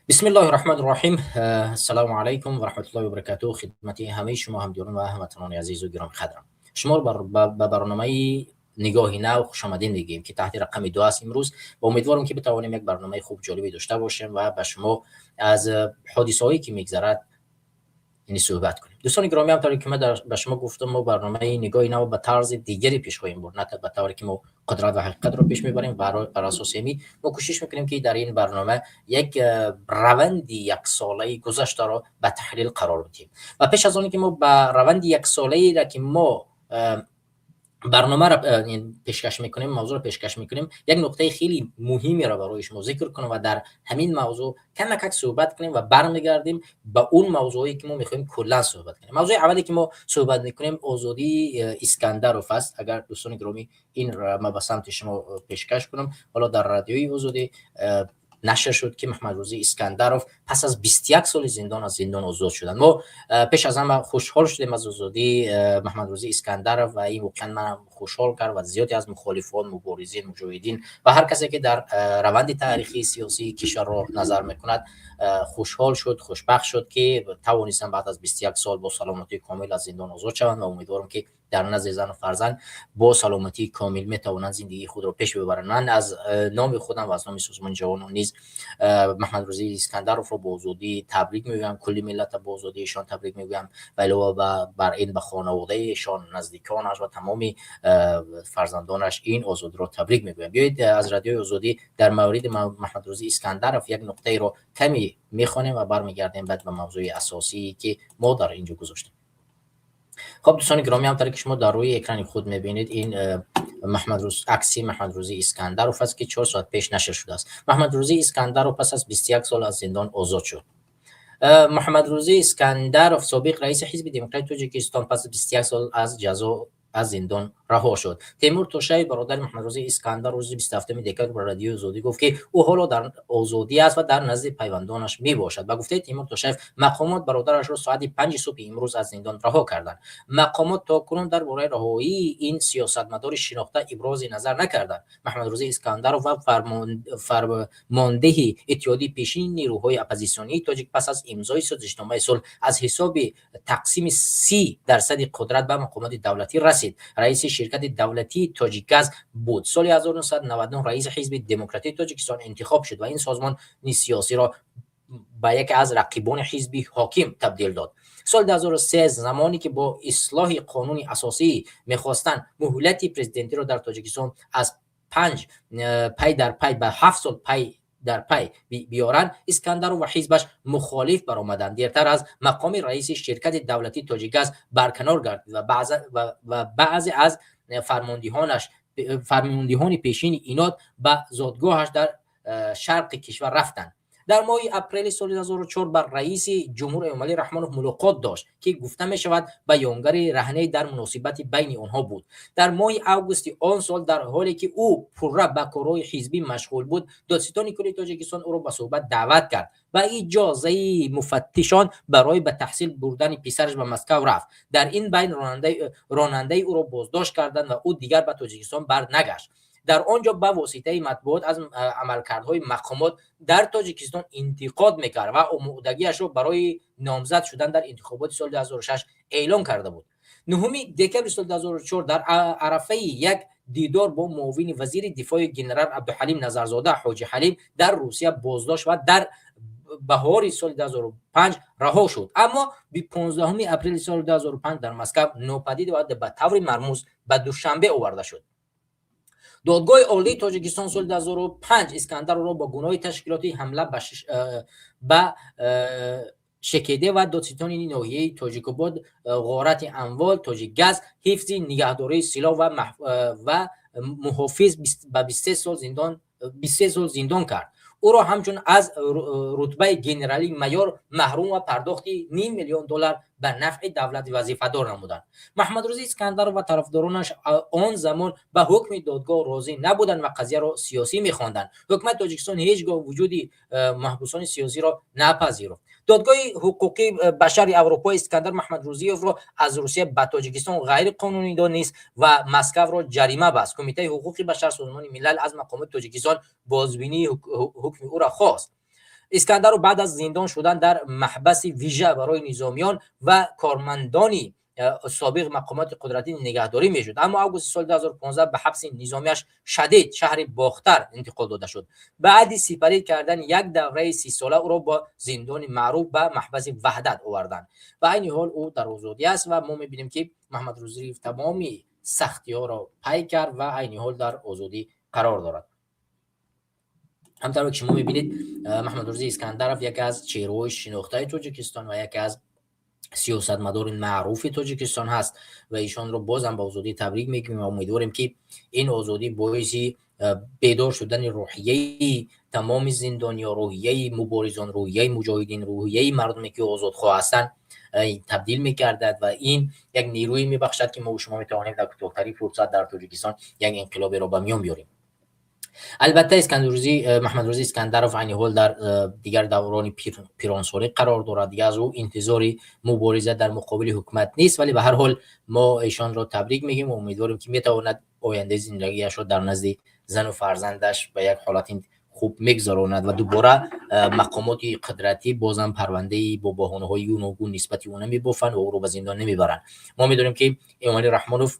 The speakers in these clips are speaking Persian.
بسم الله الرحمن الرحیم. السلام علیکم و رحمت الله و برکاته. خدمت همه شما همدیران و هموطنان عزیز و گرامی قدرم. شما به برنامه نگاهی نو خوش آمدین میگیم که تحت رقم 2 است امروز و امیدوارم که بتوانیم یک برنامه خوب جالبی داشته باشیم و به شما از حادثه‌ای که میگذرد یعنی صحبت کنیم. دوستان گرامی، همونطوری که من به شما گفتم، ما برنامه نگاهی نو به طرز دیگری پیش خواهیم برد، نه به طوری که ما قدرت و حقیقت رو پیش میبریم. بر اساس می ما کوشش میکنیم که در این برنامه یک روند یک ساله گذشته رو به تحلیل قرار بدیم و پیش از آنی که ما به روند یک ساله را که ما برنامه را پیشکش میکنیم، موضوع را پیشکش میکنیم، یک نقطه خیلی مهمی را برای شما ذکر کنیم و در همین موضوع کم صحبت کنیم و برمیگردیم به اون موضوعی که ما میخوایم کلا صحبت کنیم. موضوع اولی که ما صحبت میکنیم آزادی اسکندرов است. اگر دوستان گرامی این را ما به سمت شما پیشکش کنم، حالا در رادیوی آزادی نشر شد که محمد رضا اسکندرов پس از 21 سال زندان از زندان آزاد شدند. ما پیش از همه خوشحال شدیم از آزادی محمد رضا اسکندرov و این واقعا من خوشحال کرد و زیادی از مخالفان، مبارزین، مجاهدین و هر کسی که در روند تاریخی سیاسی کشور را نظر میکند خوشحال شد، خوشبخت شد که توانستن بعد از 21 سال با سلامتی کامل از زندان آزاد شوند و امیدوارم که در نزد زن و فرزند با سلامتی کامل میتوانند زندگی خود را پیش ببرند. من از نام خودم و از نام سازمان جوانان نیز محمد رضا اسکندرov را با آزادی تبریک میگویم، کلی ملت با آزادی ایشان تبریک میگویم و علاوه بر این به خانواده ایشان، نزدیکانش و تمام فرزندانش این آزادی را تبریک میگویم. بیایید از رادیوی آزادی در مورد محمد رضا اسکندرov یک نقطه را کمی میخوانیم و برمیگردیم بعد به موضوع اساسی که ما در اینجا گذاشتیم. خب دوستان گرامی، همونطور که شما در روی اکران خود میبینید این عکسی محمد رضا اسکندرov است که 4 ساعت پیش نشر شده است. محمد رضا اسکندرov پس از 21 سال از زندان آزاد شد. محمد رضا اسکندرov سابق رئیس حزب دموکرات تاجیکستان پس از 21 سال از جزا از زندان رها شد. تیمور توشای برادر محمد رضا اسکندر روز 27 دکتر بر رادیو آزادی گفت که او حالا در آزادی است و در نزد پیوندانش می باشد. با گفته تیمور توشای، مقامات برادرش را ساعت 5 صبح امروز از زندان رها کردند. مقامات تاکنون درباره رهایی این سیاستمدار شناخته ابراز نظر نکردند. محمد رضا اسکندر و فرمانده اتحادیه پیشین نیروهای اپوزیسیونی تاجیک پس از امضای سازشنامه صلح از حساب تقسیم 30% قدرت به مقامات دولتی رسید. رئیس شرکت دولتی تاجیکگاز بود. سال 1999 رئیس حزب دموکراتی تاجیکستان انتخاب شد و این سازمان سیاسی را به یکی از رقیبان حزب حاکم تبدیل داد. سال 2003 زمانی که با اصلاح قانون اساسی می‌خواستند مهلت پرزیدنتی را در تاجیکستان از 5 پی در پی به 7 سال پی در پی بیارن، اسکندر و حزبش مخالف برآمدند. دیرتر از مقام رئیس شرکت دولتی تاجیکگاز برکنار گردید و بعضی از فرماندهان پیشین اینات به زادگاهش در شرق کشور رفتند. در ماه اپریل سال 2004 بر رئیس جمهور عملی رحمانوف ملاقات داشت که گفته می شود بیانگر رهنه در مناسبت بین آنها بود. در ماه اوگوست آن سال در حالی که او پرره به کارهای حزبی مشغول بود، دادستان کلی تاجیکستان او را به صحبت دعوت کرد و اجازه مفتشان برای به تحصیل بردن پسرش به مسکو رفت. در این بین راننده او را بازداشت کردند و او دیگر به تاجیکستان برنگشت. در آنجا به واسطه مطبوعات از عملکردهای مقامات در تاجیکستان انتقاد میکرد و آمادگیش را برای نامزد شدن در انتخابات سال 2006 اعلام کرده بود. 9 دکبر سال 2004 در عرفه یک دیدار با معاون وزیر دفاع جنرال عبدالحلیم نظرزاده حاجی حلیم در روسیه بازداشت و در بهار سال 2005 رها شد، اما به 15 اپریل سال 2005 در مسکو ناپدید و به طور مرموز به دوشنبه آورده شد. دادگاه عالی تاجیکستان سال 2005 اسکندر را با گناه تشکیلاتی حمله به شکیده و دادستان ناحیه تاجیکاباد، غارت اموال تاجیکگاز، حفظ نگهداری سلاح و محافظ به 23 سال زندان کرد. او را همچون از رتبه جنرالی مایور محروم و پرداخت $500,000 به نفع دولت وظیفه‌دار نمودند. محمد رضا اسکندر و طرفدارانش آن زمان به حکم دادگاه راضی نبودند و قضیه را سیاسی می‌خواندند. حکومت تاجیکستان هیچگاه وجود محبوسان سیاسی را نپذیرفت. دادگاه حقوقی بشر اروپا اسکندر محمد رضاییف را از روسیه به تاجیکستان غیر قانونی دانست و مسکو را جریمه بست. کمیته حقوق بشر سازمان ملل از مقامات تاجیکستان بازبینی حکم او را خواست. اسکندر بعد از زندان شدن در محبس ویژه برای نظامیان و کارمندانی سابق مقامات قدرتی نگهداری میشد، اما آگوست سال 2015 به حبس نظامیش شدید شهر باختر انتقال داده شد. بعد سپری کردن یک دوره 30 ساله او را با زندان معروف به محبس وحدت آوردند و این حال او در آزادی است و ما میبینیم که محمد روزریف تمامی سختی ها را پی کرد و این حال در آزادی قرار دارد. همطور که شما میبینید محمد رضا اسکندرов یکی از چهره‌های شناخته تاجیکستان و یکی از سیاستمدار معروف تاجیکستان هست و ایشان رو بازم به آزادی تبریک میگیم و امیدواریم که این آزادی باعث بیدار شدن روحیه تمام زندانیا، روحیه مبارزان، روحیه مجاهدین، روحیه مردمی که آزادخواه هستند تبدیل می‌گردد و این یک نیروی میبخشد که ما و شما میتوانیم در کوتاه‌ترین فرصت در تاجیکستان یک انقلاب را به میان بیاریم. البته محمد رضا اسکندرov عین حال در دیگر دوران پیرانسالی قرار دارد، دیگر از او انتظاری مبارزه در مقابل حکومت نیست، ولی به هر حال ما ایشان را تبریک میگیم و امیدواریم که میتواند آینده زندگیش را در نزد زن و فرزندش به یک حالت خوب میگذراند و دوباره مقامات قدرتی بازم پرونده با بهانه‌های گوناگون نسبت اون میبافند و او رو به زندان نمیبرند. ما میدونیم که ایمانی رحمانوف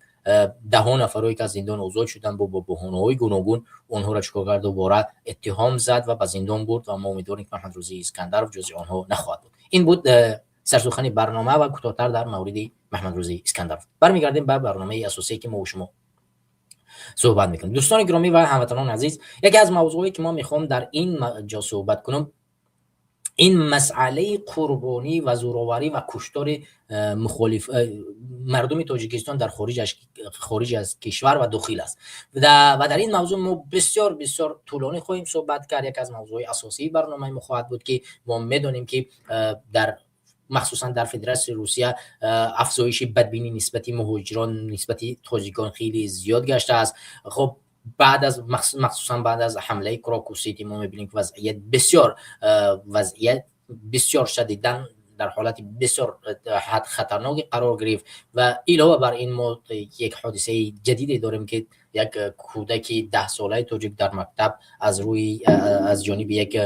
10 نفرایی که از زندان آزاد شدن با بهانه‌های گوناگون اونها را چیکار کرد؟ دوباره اتهام زد و به زندان برد و ما امیدواریم که محمد رضا اسکندرov جزء آنها نخواهد بود. این بود سرسخن برنامه و کوتاه‌تر در مورد محمد رضا اسکندرov. برمیگردیم به برنامه اساسی که ما و شما صحبت میکنیم. دوستان گرامی و هموطنان عزیز، یکی از موضوعی که ما میخوام در این جا صحبت کنم این مسئله قربانی و زورآوری و کشتار مخالف مردم تاجیکستان در خارج از کشور و داخل است و در این موضوع ما بسیار طولانی خواهیم صحبت کرد. یک از موضوع اساسی برنامه ما خواهد بود که ما میدونیم که مخصوصا در فدراسیون روسیه افزایش بدبینی نسبت مهاجران نسبت تاجیکان خیلی زیاد گشته است. خب بعد از مخصوصا بعد از حمله کراکوسیتی ما می‌بینیم که وضعیت بسیار شدیداً در حالت بسیار خطرناکی قرار گرفت و علاوه بر این ما یک حادثه جدیدی داریم که یک کودک 10 ساله تاجیک در مکتب از جانب یک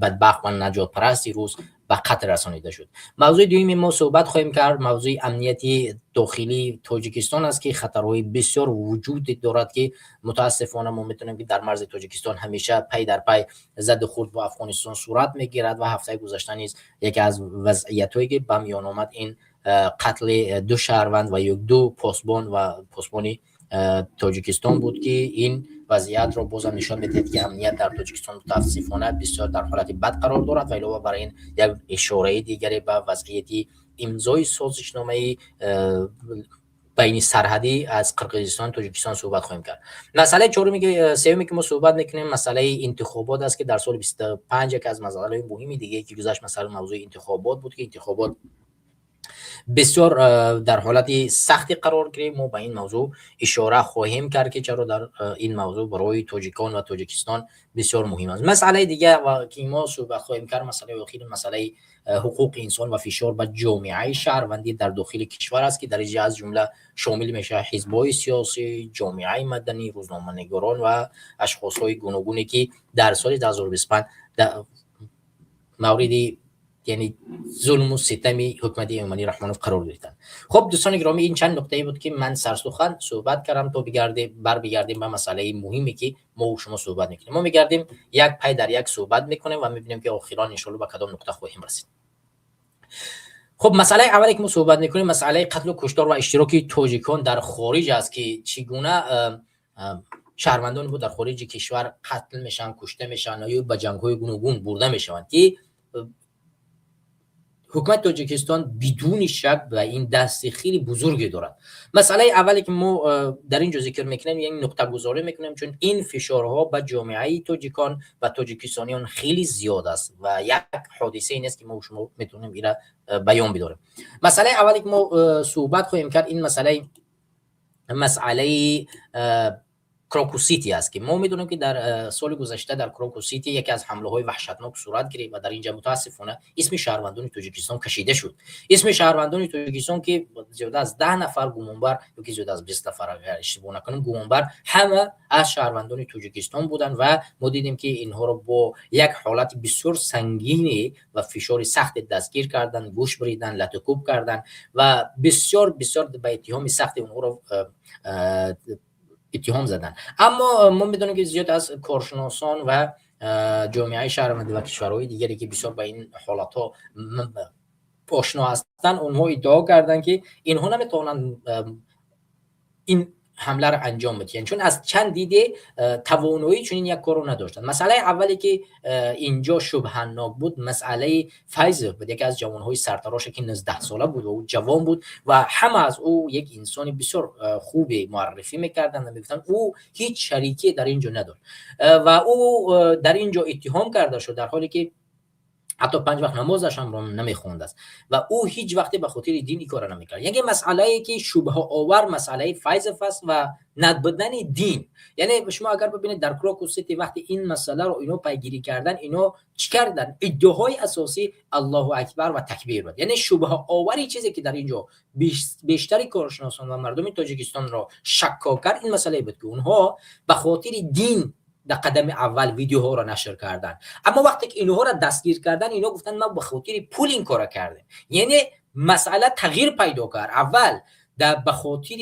بدبخت و نجات پرستی روس به قتل رسانیده شد. موضوع دومی ما صحبت خواهیم کرد موضوع امنیتی داخلی تاجیکستان است که خطرهای بسیار وجود دارد که متاسفانه ما میتونیم که در مرز تاجیکستان همیشه پی در پی ضد خورد با افغانستان صورت میگیرد و هفته گذشته نیز یکی از وضعیتایی که به میان آمد این قتل 2 شهروند و یک 2 پاسبان و پاسبانی تاجیکستان بود که این وضعیت را بازم نشان می‌دهد که امنیت در تاجیکستان متاسفانه بسیار در حالت بد قرار دارد و علاوه بر این یک اشاره دیگری به وضعیت امضای سازشنامه بین سرحدی از قرقیزستان تاجیکستان صحبت خواهیم کرد. مسئله سومی که ما صحبت می‌کنیم مسئله انتخابات است که در سال 25 یک از مسائل مهمی دیگه که گذشت مثلا موضوع انتخابات بود که انتخابات بسیار در حالت سختی قرار گرفت. ما به این موضوع اشاره خواهیم کرد که چرا در این موضوع برای تاجیکان و تاجیکستان بسیار مهم است. مسئله دیگه و که ما صحبت خواهیم کرد مسئله اخیر مسئله حقوق انسان و فشار بر جامعه شهروندی در داخل کشور است که در اینجا از جمله شامل میشه حزب‌های سیاسی، جامعه مدنی، روزنامه‌نگاران و اشخاص‌های گوناگونی که در سال 2025 مورد یعنی ظلم و ستم حکومت ایمانی رحمانوف قرار گرفتند. خب دوستان گرامی این چند نکته بود که من سرسخن صحبت کردم تا بگردیم به مسئله مهمی که ما و شما صحبت میکنیم. ما میگردیم یک پای در یک صحبت میکنیم و میبینیم که آخران ان شاء الله به کدام نقطه خواهیم رسید. خب مسئله اولی که ما صحبت میکنیم مسئله قتل و کشتار و اشتراک تاجیکان در خارج است که چگونه شهروندان بود در خارج کشور قتل میشن، کشته میشن یا به جنگ‌های گوناگون برده میشوند که حکومت تاجیکستان بدون شک و این دست خیلی بزرگی دارد. مسئله اولی که ما در اینجا ذکر میکنیم یعنی نقطه گذاری میکنیم چون این فشارها به جامعه تاجیکان و تاجیکستانیان خیلی زیاد است و یک حادثه این است که ما شما میتونیم اینا بیان بداریم. مسئله اولی که ما صحبت خواهیم کرد این مسئله کروکوسیتی است که ما میدونیم که در سال گذشته در کروکوسیتی یکی از حمله های وحشتناک صورت گرفت و در اینجا متاسفانه اسم شهروندان تاجیکستان کشیده شد. اسم شهروندان تاجیکستان که زیاده از 10 نفر گمانبر یا که زیاده از 20 نفر اگر اشتباه نکنم گمانبر همه از شهروندان تاجیکستان بودند و ما دیدیم که اینها رو با یک حالت بسیار سنگین و فشار سخت دستگیر کردن، گوش بریدن، لطوکوب کردن و بسیار به اتهام سخت اونها رو اتهام زدن. اما ما میدونیم که زیاد از کارشناسان و جامعه شهروندی و کشورهای دیگری که بسیار با این حالات ها آشنا هستند، اونها ادعا کردن که اینها نمیتونن این حمله را انجام بدن چون از چند دیده توانایی چون این یک کارو نداشتن. مسئله اولی که اینجا شبهه‌ناک بود مسئله فیض بود، یکی از جوانهای سرتراش که 19 ساله بود و او جوان بود و همه از او یک انسان بسیار خوب معرفی میکردن و میگفتن او هیچ شریکی در اینجا نداشت و او در اینجا اتهام کرده شد در حالی که حتی 5 وقت نمازش هم رو نمیخوند است و او هیچ وقت به خاطر دینی کار نمیکرد. یعنی مسئله که شبهه آور مسئله فیض است و نبودن دین. یعنی شما اگر ببینید در کروکوسیتی وقتی این مسئله رو اینو پیگیری کردن، اینو چی کردن؟ ادعای اساسی الله اکبر و تکبیر بود. یعنی شبهه آوری چیزی که در اینجا بیشتری کارشناسان و مردم تاجیکستان را شکاک کرد این مسئله بود که اونها به خاطر دین در قدم اول ویدیوها را نشر کردن، اما وقتی که اینها را دستگیر کردن اینا گفتن ما به خاطر پول این کارا کردیم. یعنی مسئله تغییر پیدا کرد، اول به خاطر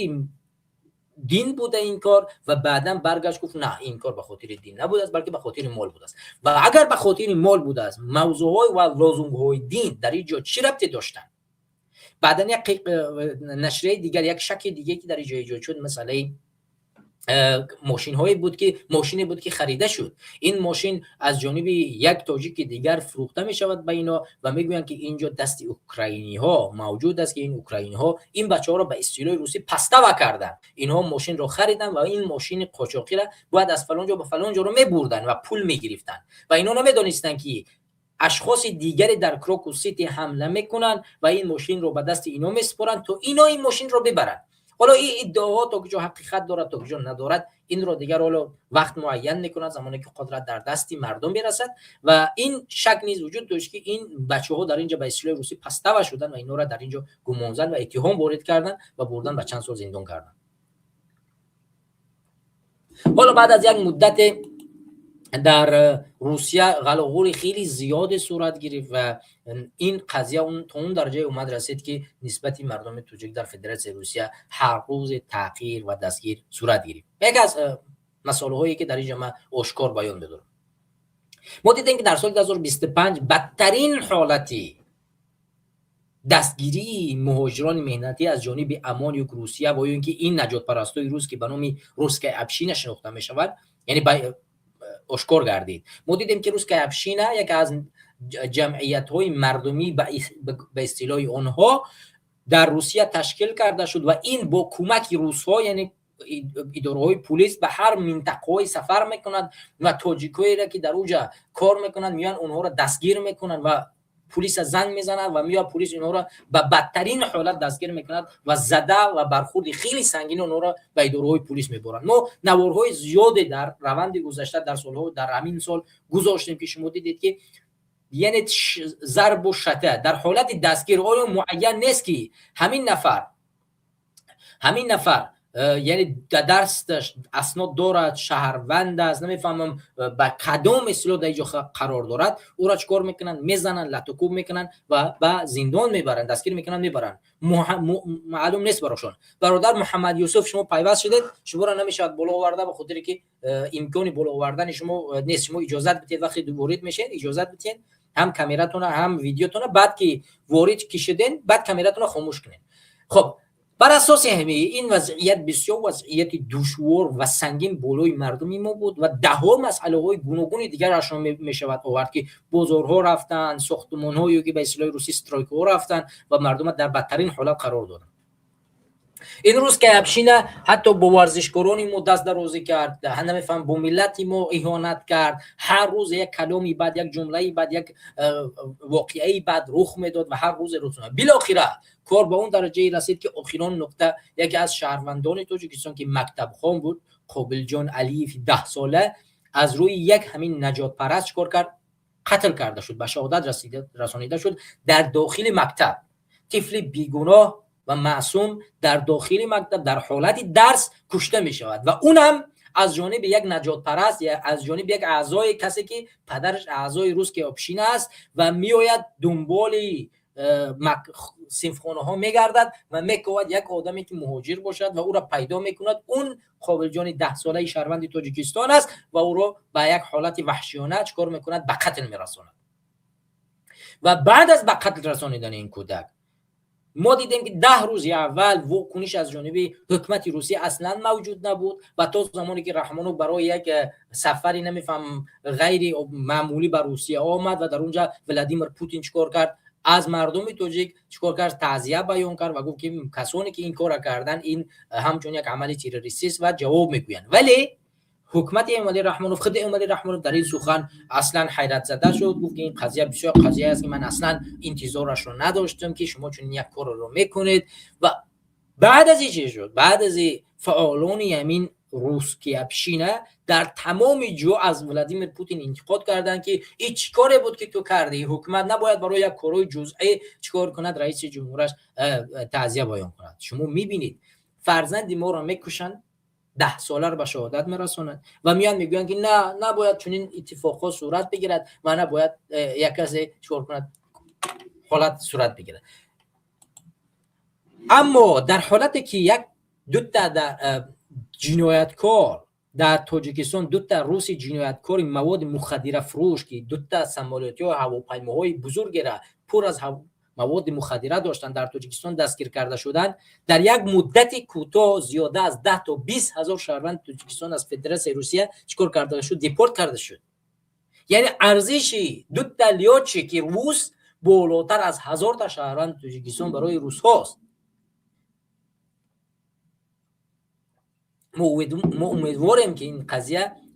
دین بوده این کار و بعدا برگشت گفت نه این کار به خاطر دین نبوده است بلکه به خاطر مال بوده است. و اگر به خاطر مال بوده است موضوعهای و لازمهای دین در اینجا چی ربطی داشتن؟ بعدا یک نشریه دیگر یک شک دیگه که در اینجا ایجاد شد مسئله ماشین‌هایی بود که ماشینی بود که خریده شد. این ماشین از جانب یک تاجیک دیگر فروخته می شود به اینا و میگویند که اینجا دست اوکراینی ها موجود است که این اوکراینی ها این بچه‌ها را به اصطلاح روسی پسته‌وا کردن. اینها ماشین رو خریدن و این ماشین قاچاقی را بعد از فلان جا به فلان جا رو می‌بردن و پول می‌گرفتن و اینا نمی‌دونستن که اشخاص دیگری در کروکوسیتی حمله میکنن و این ماشین رو به دست اینا میسپرن تا اینا این ماشین رو ببرن. حالا این ادعاها تا کجا حقیقت دارد تا کجا ندارد این رو دیگر حالا وقت معین میکنند زمانی که قدرت در دستی مردم برسد و این شک نیز وجود داشت که این بچه‌ها در اینجا به اصطلاح روسی پسته‌وا شدن و اینا را در اینجا گمان زدن و اتهام وارد کردن و بردن به چند سال زندان کردن. حالا بعد از یک مدت در روسیه غلغور خیلی زیاد صورت گرفت و این قضیه تا اون درجه اومد رسید که نسبت مردم توجیک در فدراسیون روسیه هر روز تغییر و دستگیر صورت گرفت. یکی از مسائل هایی که در این جمع آشکار بیان بدارم، ما دیدیم که در سال 2025 بدترین حالتی دستگیری مهاجران مهنتی از جانب امان یک روسیه و اینکه این نجات پرستای روس که به نام روسکای ابشین شناخته می شود یعنی آشکار گردید. ما دیدیم که روسکای ابشین یک از جمعیت‌های مردمی به اصطلاح آنها در روسیه تشکیل کرده شد و این با کمک روس‌ها یعنی اداره‌های پلیس به هر منطقه‌های سفر میکنند و تاجیکایی را که در اونجا کار میکنند میان اونها را دستگیر میکنند و پلیس زنگ میزنند و میاد پلیس اونها را به بدترین حالت دستگیر میکند و زده و برخورد خیلی سنگین اونها را به اداره‌های پلیس میبرند. ما نوارهای زیادی در روند گذشته در سال‌ها در همین سال گذاشتیم که شما دیدید که یعنی ضرب و شتم در حالت دستگیر آیا معین نیست که همین نفر یعنی دستش اسناد دارد، شهروند است، نمیفهمم با کدام اصطلاح در اینجا قرار دارد، او را چیکار میکنن؟ میزنن، لطوکوب میکنن و به زندان میبرن، دستگیر میکنن، میبرن. معلوم نیست براشون. برادر محمد یوسف شما پیوست شدید، شما را نمیشود بالا آورده به خاطر که امکانی بالا آوردن شما نیست. شما اجازه بدید وقتی وارد میشین اجازه بدید هم کامراتون هم ویدیوتون بعد که وارد کشیدین بعد کامراتون خاموش کنین. خب بر اساس همه این وضعیت بسیار وضعیت دشوار و سنگین بالای مردمی ما بود و ده ها مسئله های گوناگون دیگر اشاره می شود آورد که بازارها رفتن، ساختمان هایی که به اصطلاح روسی استرایک ها رفتن و مردم در بدترین حالت قرار دادن. این روز که ابشین حتی با ورزشکارانی ما دست درازی کرد، نمیفهم با ملتی ما اهانت کرد، هر روز یک کلامی بعد یک جمله بعد یک واقعه بعد رخ میداد و هر روز بالاخره کار به اون درجه رسید که اخیران نقطه یکی از شهروندان تاجیکستان که مکتب خان بود قابل جان علیف 10 ساله از روی یک همین نجات پرست چکار کرد؟ قتل کرده شد، به شهادت رسانیده شد در داخل مکتب. طفل بیگناه و معصوم در داخل مکتب در حالت درس کشته می شود و اونم از جانب یک نجات پرست یا از جانب یک اعضای کسی که پدرش اعضای روس که آبشین است و میآید دنبال صنفخانه ها میگردد و میکند یک آدمی که مهاجر باشد و او را پیدا میکند. اون قابل جان 10 ساله شهروند تاجیکستان است و او را به یک حالت وحشیانه چکار میکند؟ به قتل میرساند. و بعد از به قتل رسانیدن این کودک ما دیدیم که 10 روز اول واکنش از جانب حکومت روسیه اصلا موجود نبود و تا زمانی که رحمانوف برای یک سفری نمیفهم غیر معمولی به روسیه آمد و در اونجا ولادیمیر پوتین چیکار کرد؟ از مردم تاجیک چیکار کرد؟ تعزیه بیان کرد و گفت که کسانی که این کار کردن این همچون یک عمل تروریستی است و جواب میگویند. ولی حکومت عملی رحمانوف، خود عملی رحمانوف در این سخن اصلا حیرت زده شد، گفت که این قضیه بسیار قضیه است که من اصلا انتظارش رو نداشتم که شما چون یک کار رو میکنید. و بعد از این چه شد؟ بعد از فعالان یمین روس که ابشینه در تمام جو از ولادیمیر پوتین انتقاد کردند که این چیکاره بود که تو کردی؟ حکومت نباید برای یک کارهای جزئی چیکار کند؟ رئیس جمهورش تعزیه بیان کند. شما میبینید فرزند ما رو میکشند، 10 ساله رو به شهادت میرسونند و میان میگویند که نه نباید چنین اتفاقات صورت بگیرد و نباید یک کسی چیکار کند؟ حالت صورت بگیرد. اما در حالتی که یک دو تا جنایتکار در تاجیکستان، 2 تا روسی جنایتکار مواد مخدر فروش که 2 تا سمالیاتی و هواپیماهای بزرگی را پر از مواد مخدره داشتن در تاجیکستان دستگیر کرده شدند، در یک مدت کوتاه زیاده از 10 تا 20 هزار شهروند تاجیکستان از فدراسیون روسیه چیکار کرده شد؟ دیپورت کرده شد. یعنی ارزش 2 تا لیاچی که روس بالاتر از 1000 تا شهروند تاجیکستان برای روس هاست. ما امیدواریم که این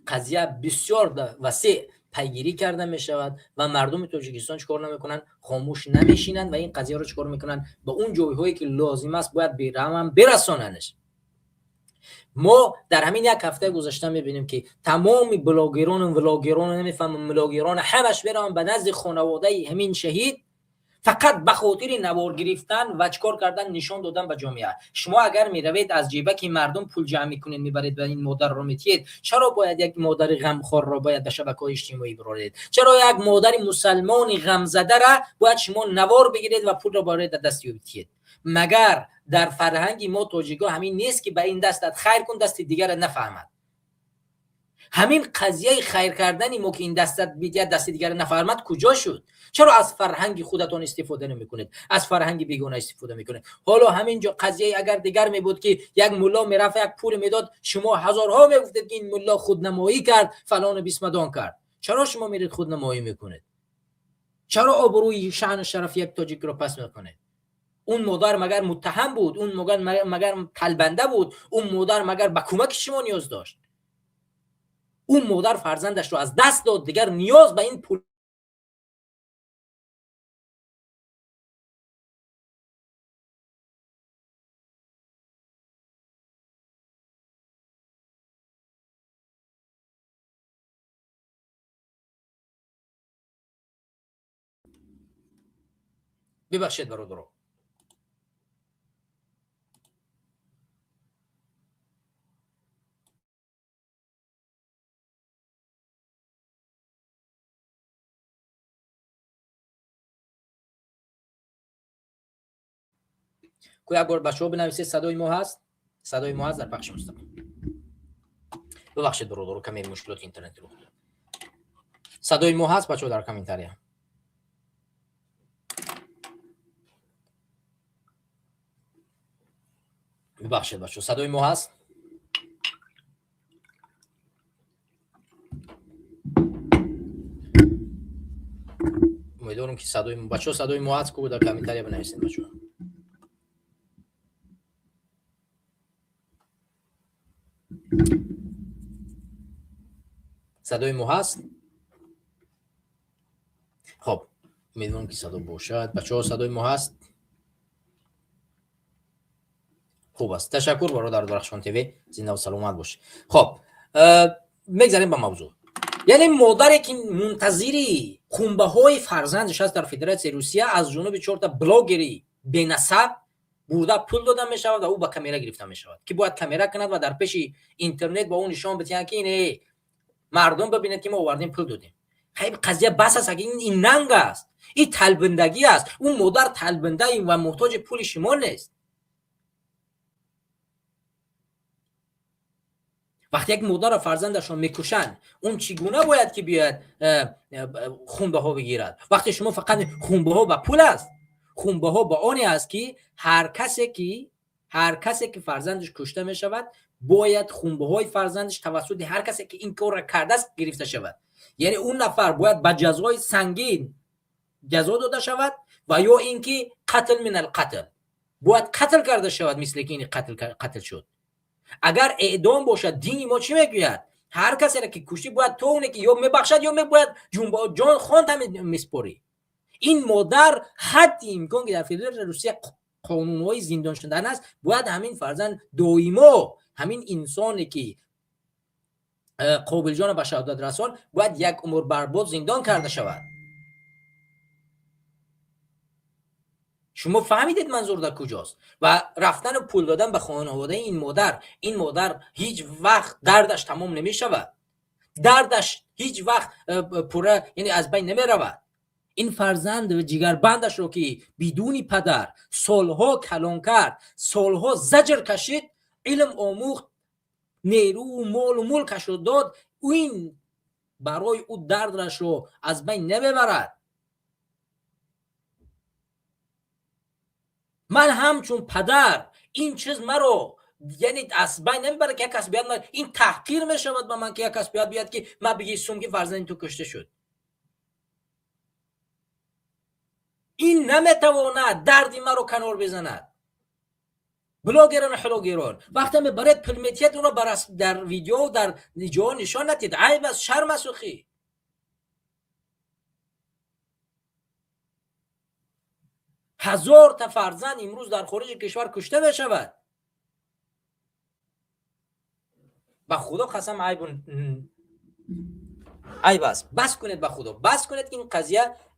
قضیه بسیار وسیع پیگیری کرده می شود و مردم تاجیکستان چیکار نمیکنن؟ خاموش نمیشینن و این قضیه رو چیکار میکنن؟ به اون جایهایی که لازم است باید برام برساننش. ما در همین یک هفته گذشته میبینیم که تمام بلاگران نمیفهمم بلاگران همش برام به نزد خانواده همین شهید فقط به خاطر نوار گرفتن و چیکار کردن؟ نشان دادن به جامعه. شما اگر میروید از جیبه که مردم پول جمع میکنید میبرید به این مادر رو میتید، چرا باید یک مادر غمخوار را باید به شبکه‌های اجتماعی برارید؟ چرا یک مادر مسلمان غمزده را باید شما نوار بگیرید و پول را برای دست بیارید؟ مگر در فرهنگ ما تاجیکا همین نیست که به این دستت خیر کن دست دیگر نفهمد؟ همین قضیه خیر کردن ما که این دستت بیاد دست دیگر نفهمد کجا شد؟ چرا از فرهنگ خودتون استفاده نمیکنید؟ از فرهنگ بیگانه استفاده میکنید. حالا همینجا قضیه اگر دیگر می بود که یک ملا میرفت یک پول میداد، شما هزارها میگفتید که این ملا خودنمایی کرد فلان و بیسمدان کرد. چرا شما میرید خودنمایی میکنید؟ چرا آبروی شأن و شرف یک تاجیک رو پس میکنید؟ اون مادر مگر متهم بود؟ اون مگر طلبنده بود؟ اون مادر مگر به کمک شما نیاز داشت؟ اون مادر فرزندش رو از دست داد، دیگر نیاز به این پول ببخشید برادران. که یک بار بچه‌ها بنویسید صدای ما هست؟ صدای ما هست در پخش مستقیم. ببخشید برادران کمی مشکلات اینترنتی رو. صدای ما هست بچه‌ها در کامنتاری؟ ببخشید بچه‌ها صدای ما هست؟ امیدوارم که صدای ما بچه‌ها صدای ما هست که در کامنتاری بنویسید بچه‌ها. صدای ما هست؟ خب امیدوارم که صدا باشد. بچه‌ها صدای ما هست؟ خوب است. تشکر برادر درخشان تیوی، زنده و سلامت باش. خب میگذاریم به موضوع. یعنی مادری که منتظری خونبه های فرزندش هست در فدراسیون روسیه، از جانب 4 تا بلاگری بی‌نسب بوده پول داده می شود و او با کامera گرفته می شود که باید کامera کند و در پیش اینترنت با اون نشان بدهد که این مردم ببینید که ما آوردیم پول دادیم. خیلی قضیه بس است. این ننگ است، این طلبندگی است. اون مادر طلبنده و محتاج پول شما نیست. وقتی یک مادر فرزندش رو میکشن، اون چگونه باید که بیاد خونبه ها بگیرد؟ وقتی شما فقط خونبه ها با پول است، خونبه ها با آنی است که هر کسی که فرزندش کشته می شود باید خونبه های فرزندش توسط هر کسی که این کار را کرده است گرفته شود. یعنی اون نفر باید با جزای سنگین جزا داده شود و یا اینکه قتل من القتل، باید قتل کرده شود مثل که این قتل شد. اگر اعدام باشد دین ما چی میگوید؟ هر کسی را که کشتی باید تو اونه که یا میبخشد یا باید جان خواند هم میسپاری. این مادر حد امکان که در فدراسیون روسیه قانونهای زندان شدن است، باید همین فرزند دائما، همین انسانی که قابل جان به شهادت رسان، باید یک عمر برباد زندان کرده شود. شما فهمیدید منظور در کجاست؟ و رفتن و پول دادن به خانواده این مادر هیچ وقت دردش تمام نمی شود. دردش هیچ وقت پوره، یعنی از بین نمی رود. این فرزند و جگربندش رو که بدون پدر سالها کلان کرد، سالها زجر کشید، علم آموخت، نیرو و مال و ملکش رو داد، این برای او دردش رو از بین نمیبرد. من همچون پدر این چیز مرا یعنی از بین نمیبره که یک کس بیاد این تحقیر میشود به من که یک کس بیاد که من بگی سوم فرزند تو کشته شد. این نمیتواند دردی مرا کنار بزند. بلاگران حلوگران وقتی میبرید پلمیتیت اون رو در ویدیو و در جا نشان ندید. عیب است، شرم است. اخی هزار تا فرزند امروز در خارج کشور کشته بشود. با خدا قسم عیب است. بس کنید، با خدا بس کنید. این